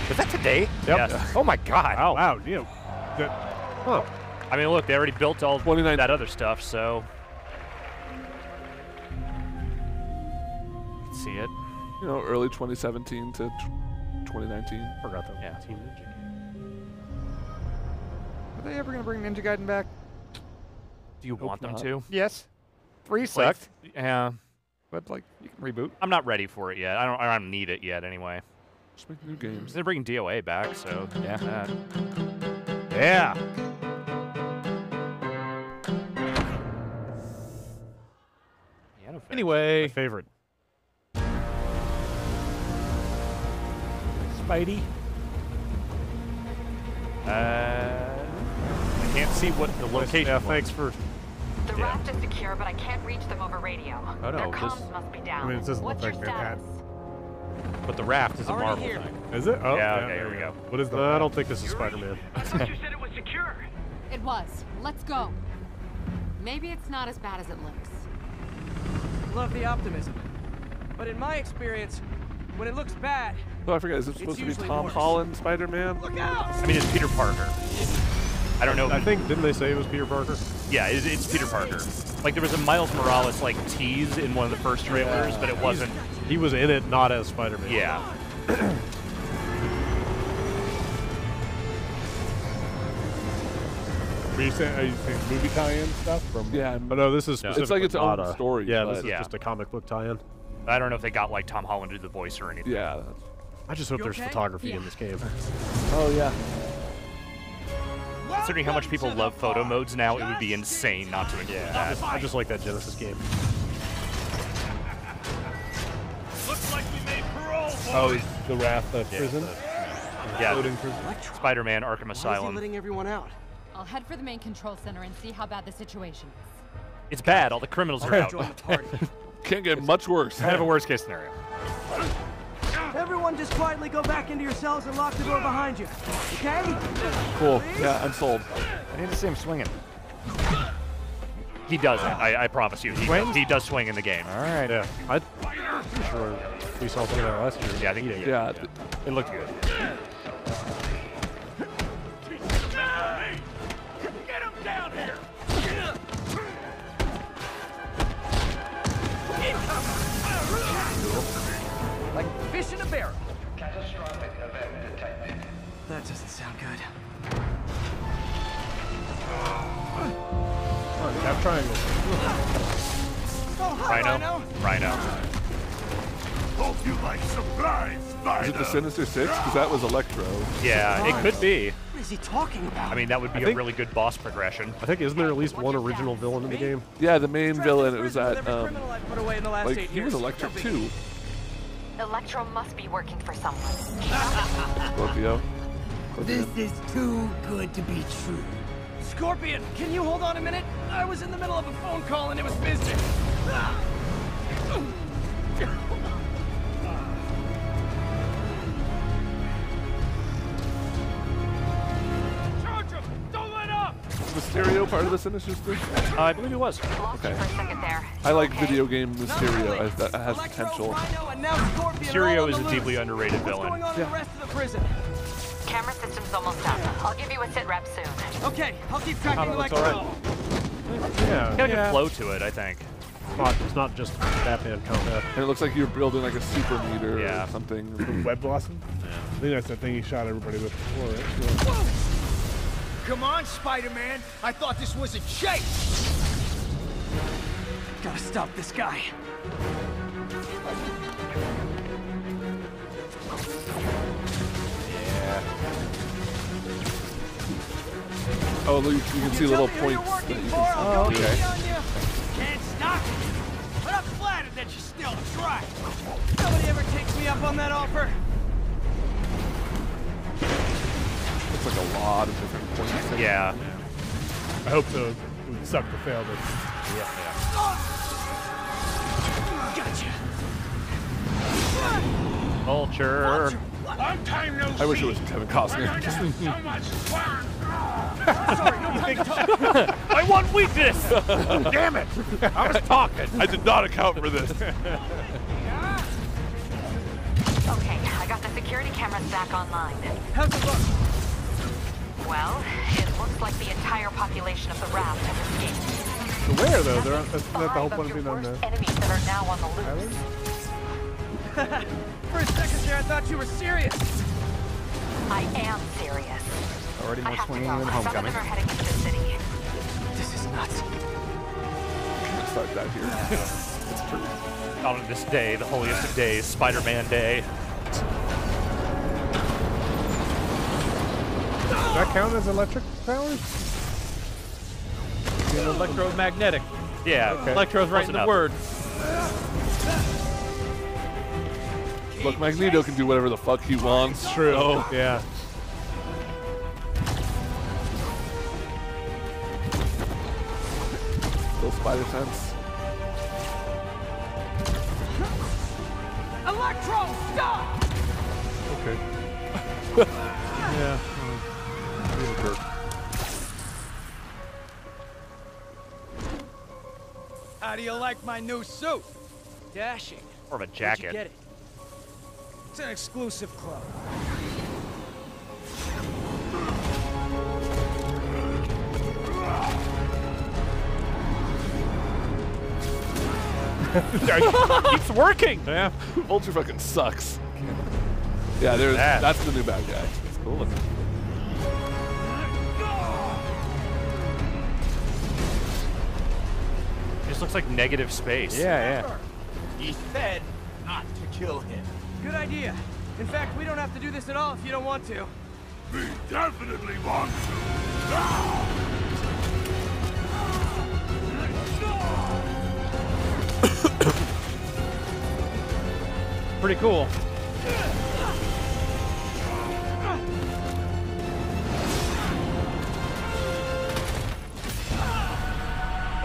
Was that today? Yep. Yes. Oh my god. Wow, wow, Neo. Huh. I mean, look, they already built all that other stuff, so you can see it. You know, early 2017 to 2019. Forgot that. Yeah. Team Ninja game. Are they ever going to bring Ninja Gaiden back? Do you want them not. to? Yes. 3 sucked. Yeah. But, like, you can reboot. I'm not ready for it yet. I don't need it yet anyway. Just make new games. They're bringing DOA back, so yeah. Yeah. Anyway, My favorite. Spidey. I can't see what the location Yeah, was. thanks for. The raft is secure, but I can't reach them over radio. Oh, no, Their this- comms must be down. I mean, it doesn't What's look your like status? Manhattan. but the raft is a Already Marvel here. thing. Is it? Oh, Yeah, okay, here we go. What is the? I don't think this is Spider-Man. I thought you said it was secure. It was. Let's go. Maybe it's not as bad as it looks. Love the optimism. But in my experience, when it looks bad, Oh, I forget. Is it supposed to be usually Tom worse. Holland Spider-Man? look out! I mean, it's Peter Parker. I don't know. I think, didn't they say it was Peter Parker? Yeah, it's Peter Parker. Like, there was a Miles Morales, like, tease in one of the first trailers, but it wasn't. He was in it, not as Spider-Man. Yeah. Are you saying movie tie-in stuff from? Yeah. But no, this is It's specifically like its not own a story. Yeah, but- this is Yeah. just a comic book tie-in. I don't know if they got, like, Tom Holland to do the voice or anything. Yeah. I just hope You there's okay? photography in this game. Oh, yeah. Considering how much people love photo modes now, it would be insane not to include that. I just like that Genesis game. Looks like we made parole, boys. Oh, the Wrath of Prison. Yeah, Floating prison. Spider-Man Arkham Why is he Asylum. letting everyone out? I'll head for the main control center and see how bad the situation is. It's bad. All the criminals are out. Join the party. Can't get much worse. Kind of a worst case scenario. Everyone just quietly go back into your cells and lock the door behind you. Okay? Cool. Yeah, I'm sold. I need to see him swinging. He does. I promise you. He does swing in the game. All right. Yeah, I'm pretty sure we saw something like that last year. Yeah, I think he did. Yeah. It looked good. Get him down here. Like fish in a barrel. Catastrophic event detected. That doesn't sound good. Oh, tap triangle. Oh, hi, Rhino. Hope you like supplies, Is it the Sinister Six? Because that was Electro. Yeah, it could be. What is he talking about? I mean, that would be a really good boss progression. I think, isn't there at least one original villain in the game? Yeah, the main villain. It was that. criminal I put away in the last Like 8 he was years. Electric too. Electro must be working for someone. Scorpio. This is too good to be true. Scorpion, can you hold on a minute? I was in the middle of a phone call and it was business. Mysterio part of the Sinister Six? I believe it was. Okay. I like video game Mysterio. That has potential. Mysterio is a deeply underrated villain. Camera system's almost up. I'll give you a sit rep soon. Okay, I'll keep tracking the looks alright. Yeah. Got a good flow to it, I think. It's not just Batman combat. And it looks like you're building like a super meter or something. Web blossom? Yeah. I think that's the thing he shot everybody with before, right? Whoa! Come on, Spider-Man. I thought this was a chase. Gotta stop this guy. Oh, look, you can see little points that you can see. Oh, okay. Can't stop it. But I'm flattered that you still try. Nobody ever takes me up on that offer. Looks like a lot of different points. Yeah. I hope so. It would suck to fail, but Gotcha. Vulture. I wish it was Kevin Costner. I want weakness! Damn it! I was talking. I did not account for this. Okay, I got the security cameras back online. How's it look? Well, it looks like the entire population of the raft has escaped. So where though? That's not the whole point of being on Worst the enemies that are now on the loose. For a second there, I thought you were serious. I am serious. Already I more have swinging to go. than Some of Homecoming. them are heading into the city. This is nuts. Can't start that here. It's true. On this day, the holiest of days, Spider-Man Day. Does that count as electric powers? Electromagnetic. Yeah. Okay. Electro's right in the word. Look, Magneto can do whatever the fuck he wants. True. Oh. Yeah. Little spider sense. Electro, stop! Okay. Yeah. How do you like my new suit? Dashing. More of a Where'd you jacket. get it? It's an exclusive club. Keeps working. Yeah. Vulture fucking sucks. Yeah, there's that's the new bad guy. It's cool looking. Just looks like negative space. Yeah. He said not to kill him. Good idea. In fact, we don't have to do this at all if you don't want to. We definitely want Pretty cool.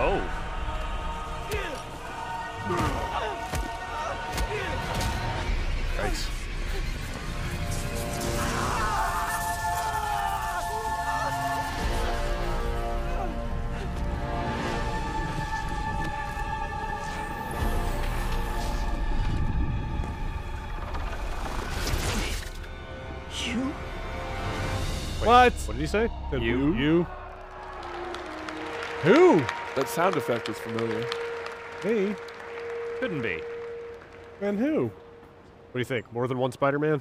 Oh. Nice. You? What? What did he say? You? Who? That sound effect is familiar. Me? Couldn't be. And who? What do you think? More than one Spider-Man?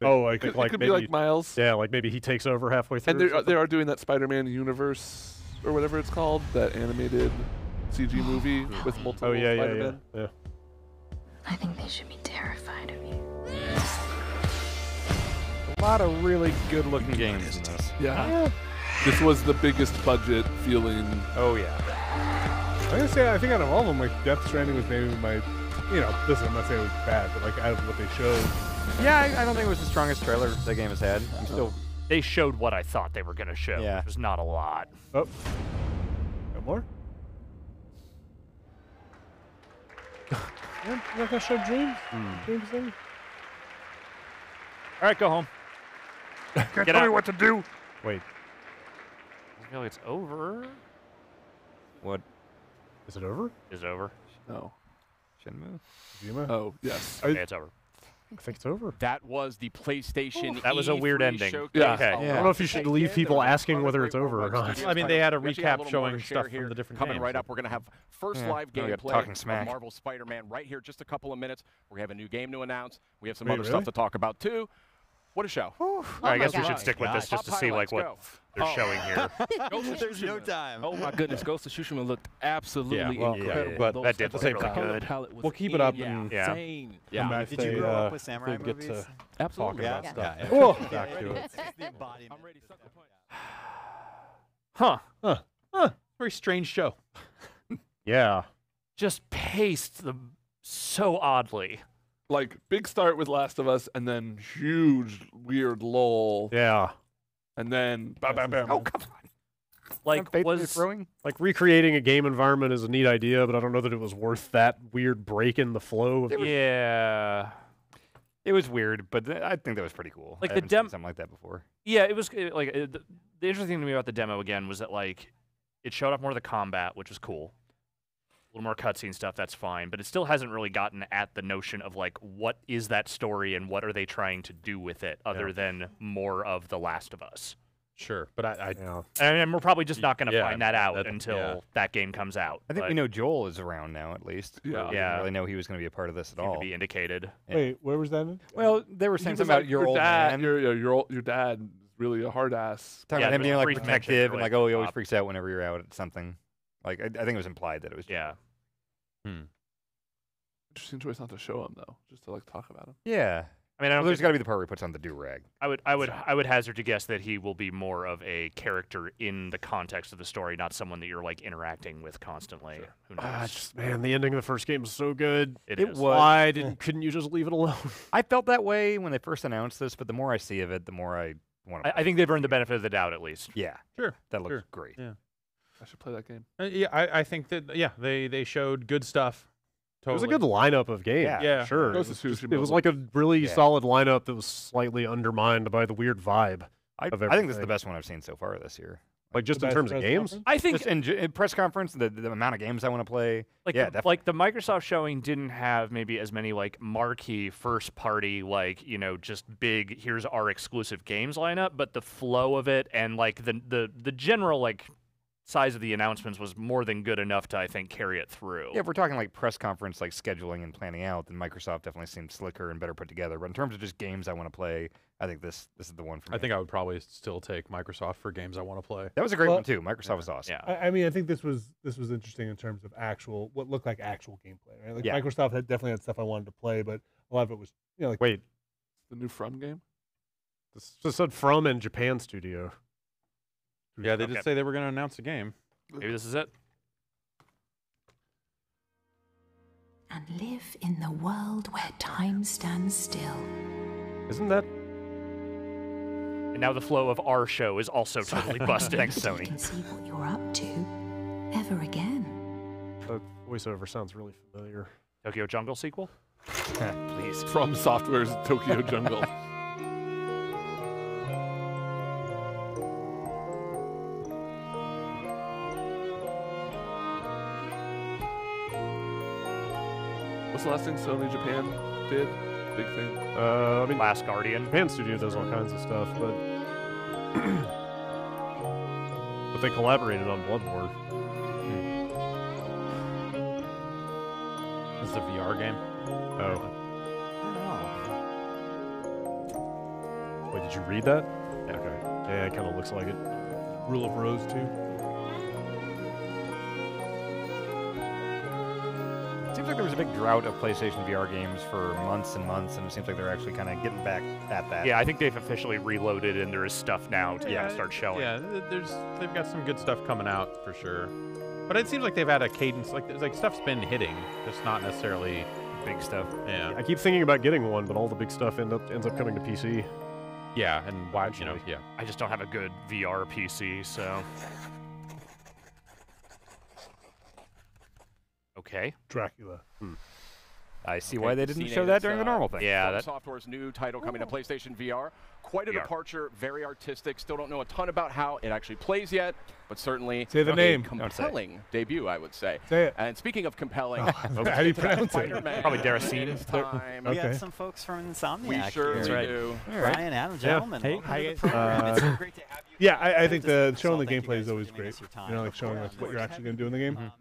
Oh, like It could be like Miles. Yeah, like maybe he takes over halfway through. And they are doing that Spider-Man universe or whatever it's called, that animated CG movie with multiple Spider-Man. Yeah. I think they should be terrified of you. A lot of really good-looking games in this. Yeah. This was the biggest budget feeling. Oh yeah. I'm gonna say I think out of all of them, like Death Stranding was maybe my, listen, I'm not saying it was bad, but like out of what they showed, Yeah, I don't think it was the strongest trailer the game has had. I'm still. They showed what I thought they were going to show, Yeah. which was not a lot. Oh. Got more? Yeah, you're not gonna show Dreams? Dreams thing? All right, go home. Can't tell me what to do. Wait. I feel like it's over. What? Is it over? Is over. No. Shenmue? Oh, yes. Okay, it's over. I think it's over. That was the PlayStation. That was a weird E3 ending. showcase. Yeah. Okay. I don't know if you should leave people asking whether it's over or not. I mean, they had a We actually have recap little more showing to share stuff here. from the different Coming games. right up, we're going to have first Yeah. live Now we got gameplay Talking of Smack. Marvel Spider-Man right here. Just a couple of minutes. We have a new game to announce. We have some Wait, other really? stuff to talk about too. What a show! I guess we God. should stick with this just to Top see like highlights, what they're go. showing here. There's no time. Oh my goodness, Ghost of Tsushima looked absolutely Yeah, well, incredible. but That at did the look same really time, good. we'll keep it up Yeah. and Insane. come back Did if you they, grow up with samurai if we get movies? to Absolutely. talking about Yeah. stuff. Yeah. We'll Yeah. back to it. It's the embodiment. I'm ready. Suck the punch. Huh. Very strange show. Yeah. Just paced them so oddly. Like, big start with Last of Us, and then huge, weird lull. Yeah. And then, bam, bam, bam. Oh, come on. Like was throwing? Like recreating a game environment is a neat idea, but I don't know that it was worth that weird break in the flow. Of yeah. It was weird, but I think that was pretty cool. Like I the haven't seen dem- something like that before. Yeah, it was the interesting thing to me about the demo again was that like it showed off more of the combat, which was cool. A little more cutscene stuff, that's fine, but it still hasn't really gotten at the notion of like what is that story and what are they trying to do with it other than more of The Last of Us. Sure, but I And we're probably just not going to Yeah, find that out that- until yeah. that game comes out. I think but we know Joel is around now, at least. Yeah. We Yeah. didn't really know he was going to be a part of this at seemed to all. be indicated. Yeah. Wait, where was that in? Well, they were He saying was something about like, your old dad, man. your dad is really a hard ass. Talking Yeah, about him the being like brief mention protective for, and like, like, oh, he always Bob. freaks out whenever you're out at something. Like, I think it was implied that it was. Yeah. Interesting choice not to show him, though, just to, like, talk about him. Yeah. I mean, I Well, don't there's think- got to be the part where he puts on the do-rag. I would hazard to guess that he will be more of a character in the context of the story, not someone that you're like interacting with constantly. Who knows? Man, the ending of the first game was so good. It It is. was. Why couldn't you just leave it alone? I felt that way when they first announced this, but the more I see of it, the more I want to. I think they've earned the benefit of the doubt at least. Yeah. Sure. That looks Sure. great. Yeah. I should play that game. Yeah, I think that they showed good stuff. It was a Totally. good lineup of games. Yeah. Sure. Ghost It of was, Tsushima it was was- like a really Yeah. solid lineup that was slightly undermined by the weird vibe. I of think this is the everything. best one I've seen so far this year. Like just The in best terms of press games. conference? I think Just in press conference, the amount of games I want to play. like yeah, the, definitely. like the Microsoft showing didn't have maybe as many like marquee first party like just big here's our exclusive games lineup, but the flow of it and like the general like size of the announcements was more than good enough to I think carry it through. Yeah, if we're talking like press conference, like scheduling and planning out, then Microsoft definitely seems slicker and better put together. But in terms of just games I want to play, I think this is the one for me. I think I would probably still take Microsoft for games I want to play. that was a great Well- one too. Microsoft was awesome. Yeah. I mean, I think this was interesting in terms of what looked like actual gameplay, right? Like Yeah. Microsoft had definitely had stuff I wanted to play, but a lot of it was, like Wait, The new From game? this said From and Japan Studio. Yeah, they Okay. did say they were going to announce a game. Maybe this is it. And live in the world where time stands still. Isn't that? And now the flow of our show is also totally busted. Thanks, You Sony. can see what you're up to ever again. The voiceover sounds really familiar. Tokyo Jungle sequel? Please. From Software's Tokyo Jungle. What's the last thing Sony Japan did? Big thing. I mean, Last Guardian. Japan Studio does all kinds of stuff, but but they collaborated on Bloodborne. This is a VR game. Oh, wait, did you read that? Yeah, okay. Yeah, it kind of looks like it. Rule of Rose 2. It seems like there was a big drought of PlayStation VR games for months and months, and it seems like they're actually kind of getting back at that. Yeah, I think they've officially reloaded and there is stuff now to Yeah, start showing. Yeah, they've got some good stuff coming out for sure. But it seems like they've had a cadence, like stuff's been hitting, just not necessarily big stuff. Yeah. I keep thinking about getting one, but all the big stuff ends up coming to PC. Yeah, and why, you know, yeah. I just don't have a good VR PC, so. Okay. Dracula. I see why they didn't show that during the normal thing. Yeah, From Software's new title coming to PlayStation VR. Quite a departure, very artistic. Still don't know a ton about how it actually plays yet, but certainly Say the name. Compelling debut, I would say. Say it. And speaking of compelling, how do you pronounce it? Probably Deracine. We got some folks from Insomniac. We sure here. do. Brian, Adam, gentlemen. Hey, welcome to the program. It's so great to have you. Yeah, I think the showing the Thank you gameplay guys is always for giving great. us your time. You know, like showing like what you're actually going to do in the game.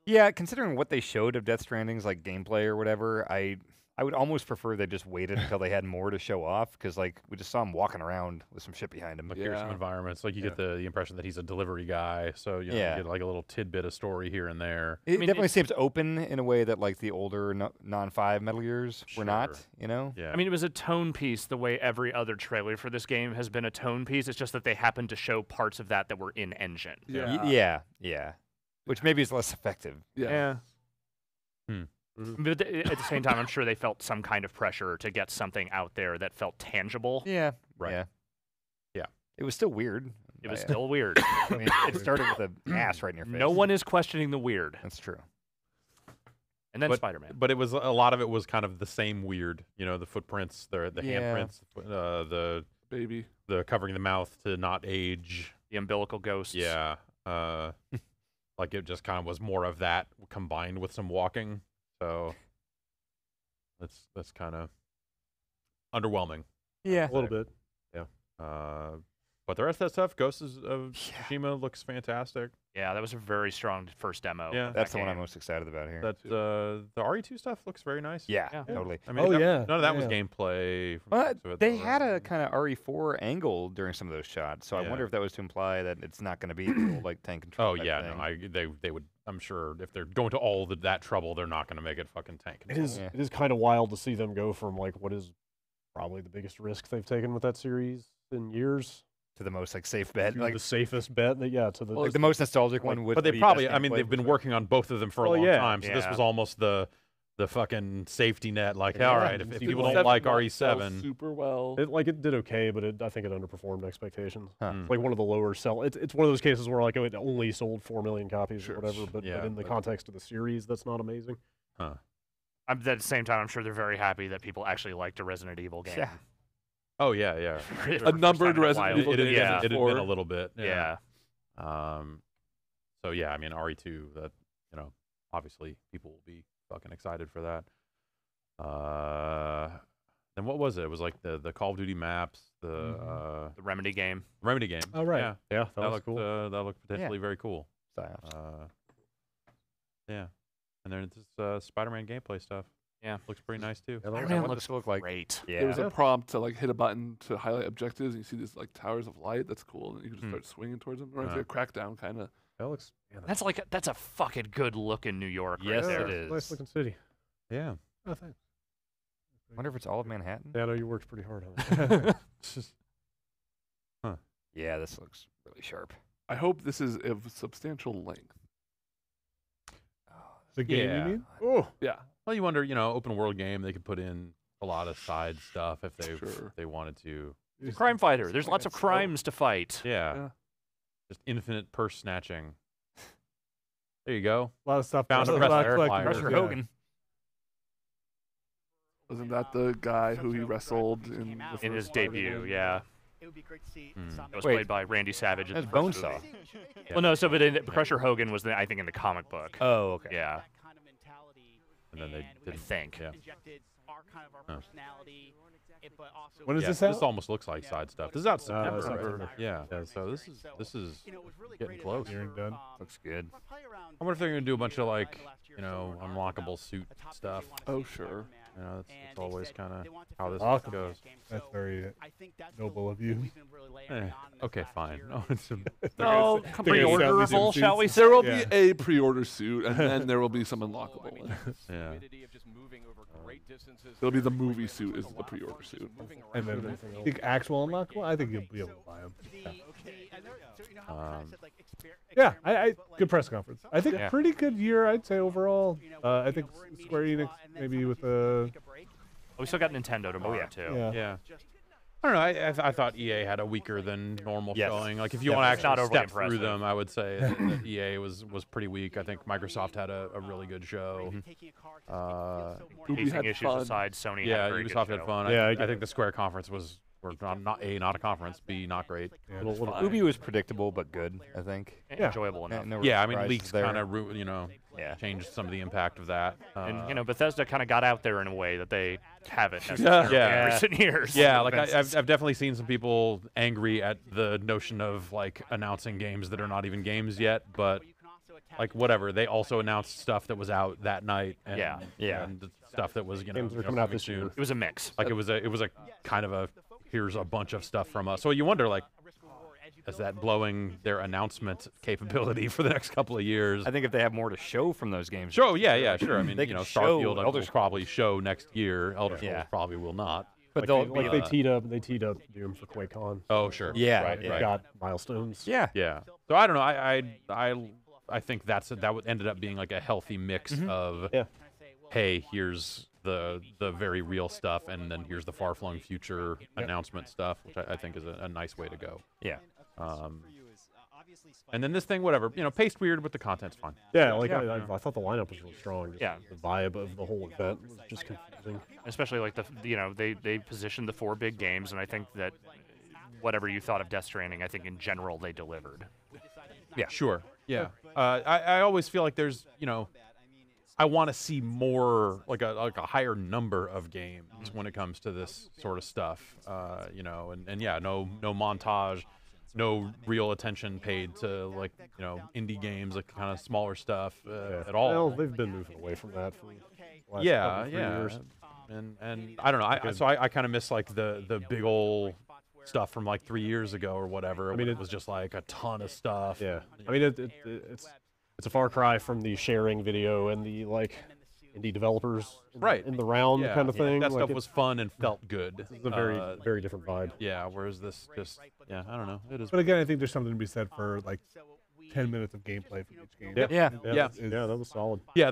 Yeah, considering what they showed of Death Stranding's like gameplay or whatever, I would almost prefer they just waited until they had more to show off, because like we just saw him walking around with some shit behind him. Like here's some environments. Like you get the impression that he's a delivery guy, so you know, you get like a little tidbit of story here and there. It definitely seems open in a way that like the older non-5 Metal Gears were not, you know? Yeah. I mean, it was a tone piece the way every other trailer for this game has been a tone piece. It's just that they happened to show parts of that were in engine. Yeah. Which maybe is less effective. Yeah. But at the same time, I'm sure they felt some kind of pressure to get something out there that felt tangible. Yeah. Right. Yeah. It was still weird. It was still weird. I mean, it started with an ass right in your face. No one is questioning the weird. That's true. And then Spider-Man. But it was a lot of it was kind of the same weird. You know, the footprints, the handprints, the baby, the covering the mouth to not age, the umbilical ghosts. Yeah. Like it just kind of was more of that combined with some walking. So that's kind of underwhelming. Yeah, a little bit. Yeah. But the rest of that stuff, Ghosts of Tsushima looks fantastic. Yeah, that was a very strong first demo. Yeah, that's the one I'm most excited about here. That the RE2 stuff looks very nice. Yeah, totally. I mean, none of that was gameplay. But they had a kind of RE4 angle during some of those shots, so I wonder if that was to imply that it's not going to be the old, like tank control. Oh yeah, no, they would. I'm sure if they're going to all that trouble, they're not going to make it fucking tank control. It is kind of wild to see them go from like what is probably the biggest risk they've taken with that series in years to the most like safe bet, like the safest bet. To the like the most nostalgic one. But they probably, I mean, they've been working on both of them for a long time, so this was almost the fucking safety net. Like, all right, if people don't like RE7, super well. It did okay, but I think it underperformed expectations. Like one of the lower sell. It's one of those cases where like it only sold 4 million copies or whatever, but in the context of the series, that's not amazing. At the same time, I'm sure they're very happy that people actually liked a Resident Evil game. Yeah. Oh yeah. A numbered Resident Evil game. It had been a little bit. Yeah. So yeah, I mean RE2. That obviously people will be fucking excited for that. Then what was it? It was like the Call of Duty maps, the Remedy game. Remedy game. Oh right. Yeah, that looked cool. That looked potentially very cool. Yeah. And then it's Spider-Man gameplay stuff. Yeah, looks pretty nice too. Spider-Man looks great. Yeah. There was a prompt to like hit a button to highlight objectives, and you see these like towers of light. That's cool. And you can just start swinging towards them. Right, like a Crackdown kind of. That looks. That's a fucking good look in New York. Yes, right there. it is. Nice looking city. Yeah. Oh, thanks. Wonder if it's all of Manhattan. Yeah, I know you worked pretty hard on it. Yeah, this looks really sharp. I hope this is of substantial length. The game, you mean? Oh, yeah. Well, you wonder, open world game, they could put in a lot of side stuff if they wanted to. The crime fighter. There's lots of crimes to fight. Yeah. Just infinite purse snatching. There you go. A lot of stuff. Found a Crusher Hogan. Wasn't that the guy who he wrestled in his debut? Yeah. It would be great to see. That was played by Randy Savage. That's Bonesaw. Well, no. So, but Crusher Hogan was, I think, in the comic book. Oh, okay. Yeah. And then they didn't think. Yeah. When is this out? This almost looks like side stuff. This is out September. Yeah. So this is getting close. Looks good. I wonder if they're gonna do a bunch of like unlockable suit stuff. Oh sure. That's always kind of how this goes. That's very noble of you. Okay, fine. No, it's pre-orderable, shall we say? There will be a pre-order suit, and then there will be some unlockable. Yeah. It'll be the movie suit is the pre-order suit. And then the actual unlockable, I think you'll be able to buy them. Yeah, I good press conference. I think a pretty good year, I'd say overall. I think Square Enix maybe with the. We still got Nintendo tomorrow too. Yeah. I don't know. I thought EA had a weaker than normal showing. Like if you want to Not actually overly step through them, I would say that EA was pretty weak. I think Microsoft had a really good show. Pacing issues aside, Sony had a very Ubisoft good had show. fun. Yeah, I think the Square conference was not a conference, B, not great. Yeah, Ubi was predictable but good, I think. Enjoyable enough. No Yeah, I mean surprises leaks there. kind of changed some of the impact of that. And Bethesda kind of got out there in a way that they haven't necessarily in recent years. Yeah, like I've definitely seen some people angry at the notion of like announcing games that are not even games yet, but like whatever. They also announced stuff that was out that night. And, and stuff that was Games are coming out this year. It was a mix. Like it was a kind of a here's a bunch of stuff from us. So you wonder like, is that blowing their announcement capability for the next couple of years? I think if they have more to show from those games. Sure, yeah, sure. I mean, they Starfield will probably show next year. Elder Scrolls probably will not. But they teed up Doom for QuakeCon. Oh, sure. Yeah, right. Got milestones. Yeah. So I don't know. I think that ended up being like a healthy mix of, hey, here's the very real stuff, and then here's the far-flung future announcement stuff, which I think is a nice way to go. Yeah. And then this thing, whatever, paced weird, but the content's fine. Yeah, I thought the lineup was really strong. Just Yeah. the vibe of the whole event was just confusing. Especially like they positioned the 4 big games, and I think that whatever you thought of Death Stranding, I think in general they delivered. Yeah, sure. Yeah. I always feel like there's, I want to see more, like a higher number of games when it comes to this sort of stuff, and yeah, no montage, no real attention paid to like, indie games, like kind of smaller stuff at all. Well, they've been moving away from that for the last 3 years. And I don't know. I kind of miss like the big old stuff from like 3 years ago or whatever. I mean, it was just like a ton of stuff. Yeah. I mean, it's a far cry from the sharing video and the like indie developers in the round kind of thing. That like stuff was fun and felt good. This is a very different vibe. Yeah, whereas this just I don't know. It is. But again, I think there's something to be said for like 10 minutes of gameplay from each game. Yeah, that was solid. Yeah,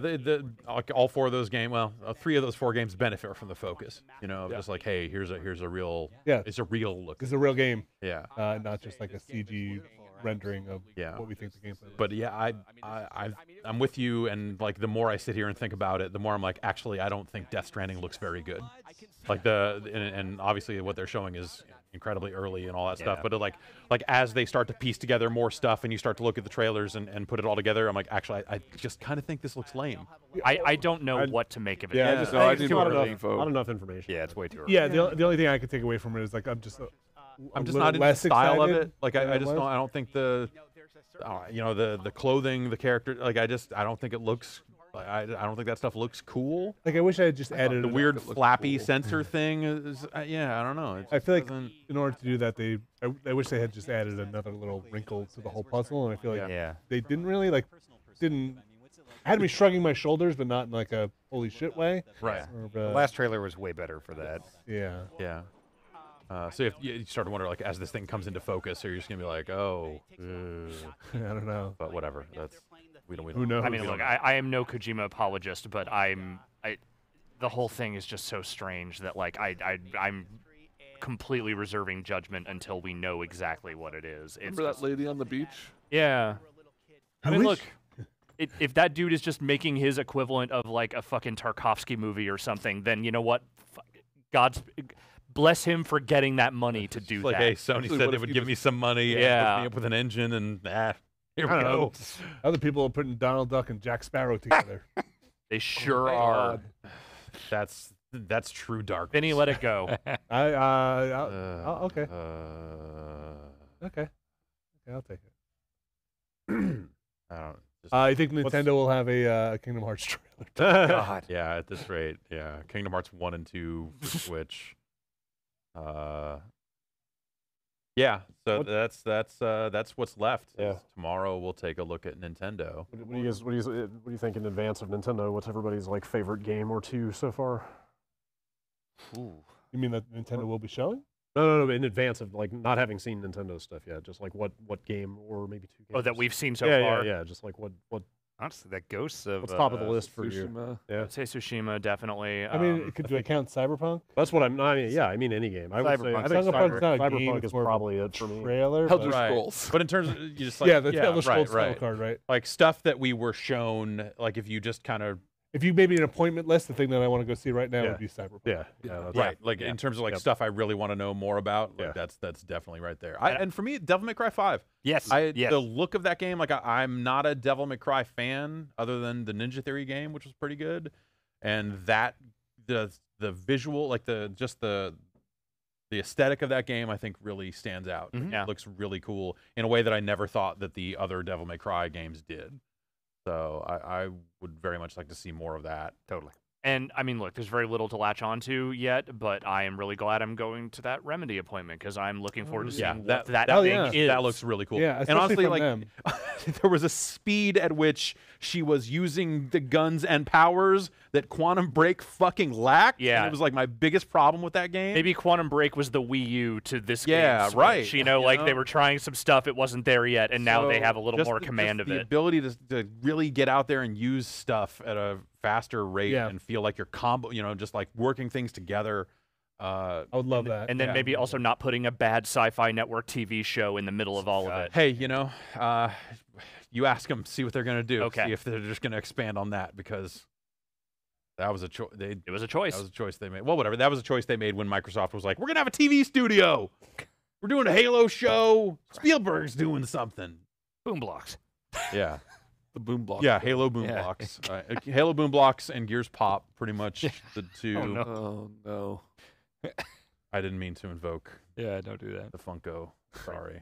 like all 4 of those games. Well, 3 of those 4 games benefit from the focus. Just like, hey, here's a real. Yeah, it's a real look. It's a real game. Yeah, not just like a CG rendering of what we think the gameplay is. But yeah, I'm with you, and like the more I sit here and think about it, the more I'm like, actually, I don't think Death Stranding looks very good. Like and obviously what they're showing is incredibly early and all that stuff. But like as they start to piece together more stuff, and you start to look at the trailers and put it all together, I'm like, actually, I just kind of think this looks lame. I don't know what to make of it. Yeah, I need not enough information. Yeah, it's way too early. Yeah, the only thing I could take away from it is like I'm just not into the style of it. Like I just don't. I don't think the clothing, the character. Like I don't think it looks. I don't think that stuff looks cool. Like I wish I had just added the weird flappy sensor thing. Is I don't know. I feel like in order to do that, I wish they had just added another little wrinkle to the whole puzzle, and I feel like they didn't really had me shrugging my shoulders, but not in like a holy shit way. Right. The last trailer was way better for that. Yeah. Yeah. So you start to wonder, like, as this thing comes into focus, are you just gonna be like, oh, I don't know. But whatever. We don't. Who knows? I mean, look, I am no Kojima apologist, but the whole thing is just so strange that like I'm completely reserving judgment until we know exactly what it is. Remember that lady on the beach? Yeah. I mean, look, if that dude is just making his equivalent of like a fucking Tarkovsky movie or something, then you know what? Bless him for getting that money to do like, that. hey, Sony said they would give me some money and hook me up with an engine, and here we go. Other people are putting Donald Duck and Jack Sparrow together. They sure are. That's true dark. Then he let it go. Okay. Okay, I'll take it. I think Nintendo will have a Kingdom Hearts trailer. God. Yeah, at this rate, yeah. Kingdom Hearts 1 and 2 for Switch. Yeah, so that's what's left. Yeah. Tomorrow we'll take a look at Nintendo. What do you think in advance of Nintendo? What's everybody's like favorite game or two so far? Ooh. You mean that Nintendo will be showing? No, in advance of like not having seen Nintendo stuff yet. Just like what game or maybe 2 games. Oh, that we've seen so yeah, far. Yeah. Just like what. Honestly, that Ghosts of What's top of the list for Tsushima. you? Yeah. I'd say Tsushima definitely. I mean, do I count Cyberpunk? That's what I'm. I mean, yeah, I mean any game. I would say Cyberpunk. I think Cyberpunk's not a game, Cyberpunk it's is more of a probably it for me. Trailer. Elder but- Scrolls. But in terms of you just like Yeah, the Elder Scrolls right, title card, right? Like stuff that we were shown, like if you just kind of If you made me an appointment list, the thing that I want to go see right now would be Cyberpunk. That's right, like in terms of like stuff I really want to know more about, like that's definitely right there. And for me, Devil May Cry 5. Yes, the look of that game, like I'm not a Devil May Cry fan, other than the Ninja Theory game, which was pretty good, and that the visual, like the aesthetic of that game, I think really stands out. It looks really cool in a way that I never thought that the other Devil May Cry games did. So I would very much like to see more of that. Totally. And I mean, look, there's very little to latch onto yet, but I am really glad I'm going to that Remedy appointment because I'm looking forward to seeing what that thing is. That looks really cool. Yeah, and honestly, from like them. there was a speed at which she was using the guns and powers that Quantum Break fucking lacked. Yeah, and it was like my biggest problem with that game. Maybe Quantum Break was the Wii U to this Yeah, game. Switch. right. You know, like they were trying some stuff, it wasn't there yet, and now they have a little more command of the it. ability to really get out there and use stuff at a faster rate and feel like you're combo, just like working things together. I would love that. And then maybe also not putting a bad Sci-Fi Network TV show in the middle of all of it. Hey, you ask them, see what they're going to do. Okay. See if they're just going to expand on that, because that was a choice. It was a choice. That was a choice they made. Well, whatever. That was a choice they made when Microsoft was like, we're going to have a TV studio. We're doing a Halo show. Spielberg's doing something. Boom blocks. Yeah. The boom blocks. Yeah, Halo boom blocks. Halo boom blocks and Gears Pop, pretty much the two. Oh, no. I didn't mean to invoke. Yeah, don't do that. The Funko. Sorry.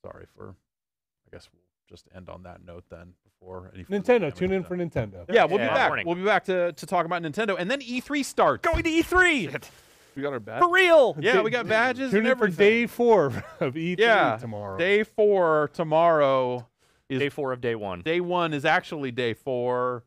Sorry for. I guess we'll just end on that note then. Before any Nintendo, tune in for Nintendo. Yeah, we'll be back. We'll be back to talk about Nintendo, and then E3 starts. Going to E3 We got our badge. for real. Yeah, we got badges. Tune and in for everything. day 4 of E3 tomorrow. Day 4 tomorrow. Is day 4 of day 1. Day 1 is actually day 4,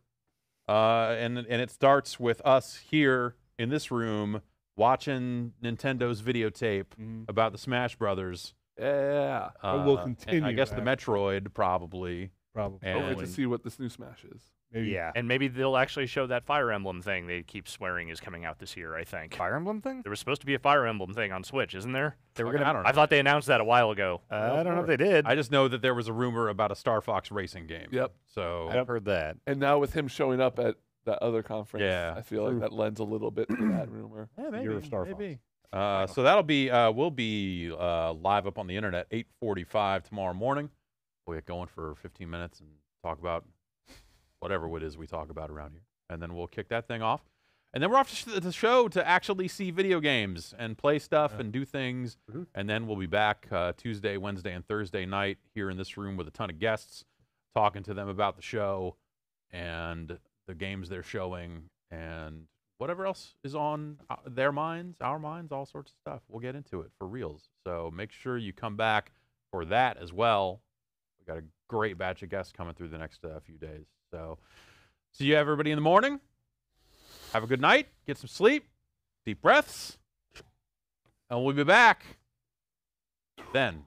and it starts with us here in this room watching Nintendo's videotape about the Smash Brothers. Yeah. We'll continue. I guess the Metroid probably. Probably. Over to see what this new Smash is. Maybe. Yeah. And maybe they'll actually show that Fire Emblem thing they keep swearing is coming out this year, I think. Fire Emblem thing? There was supposed to be a Fire Emblem thing on Switch, isn't there? They were I don't know. I thought they announced that a while ago. I don't know if they did. I just know that there was a rumor about a Star Fox racing game. Yep. So I've heard that. And now with him showing up at that other conference, Yeah. I feel like that lends a little bit to that rumor. Yeah, maybe. Year of Star maybe. So that'll be we'll be live up on the internet 8:45 tomorrow morning. We'll get going for 15 minutes and talk about whatever it is we talk about around here, and then we'll kick that thing off, and then we're off to the show to actually see video games and play stuff and do things, and then we'll be back Tuesday, Wednesday, and Thursday night here in this room with a ton of guests, talking to them about the show and the games they're showing and whatever else is on their minds, our minds, all sorts of stuff. We'll get into it for reals. So make sure you come back for that as well. We got a great batch of guests coming through the next few days. So see you everybody in the morning. Have a good night. Get some sleep. Deep breaths. And we'll be back then.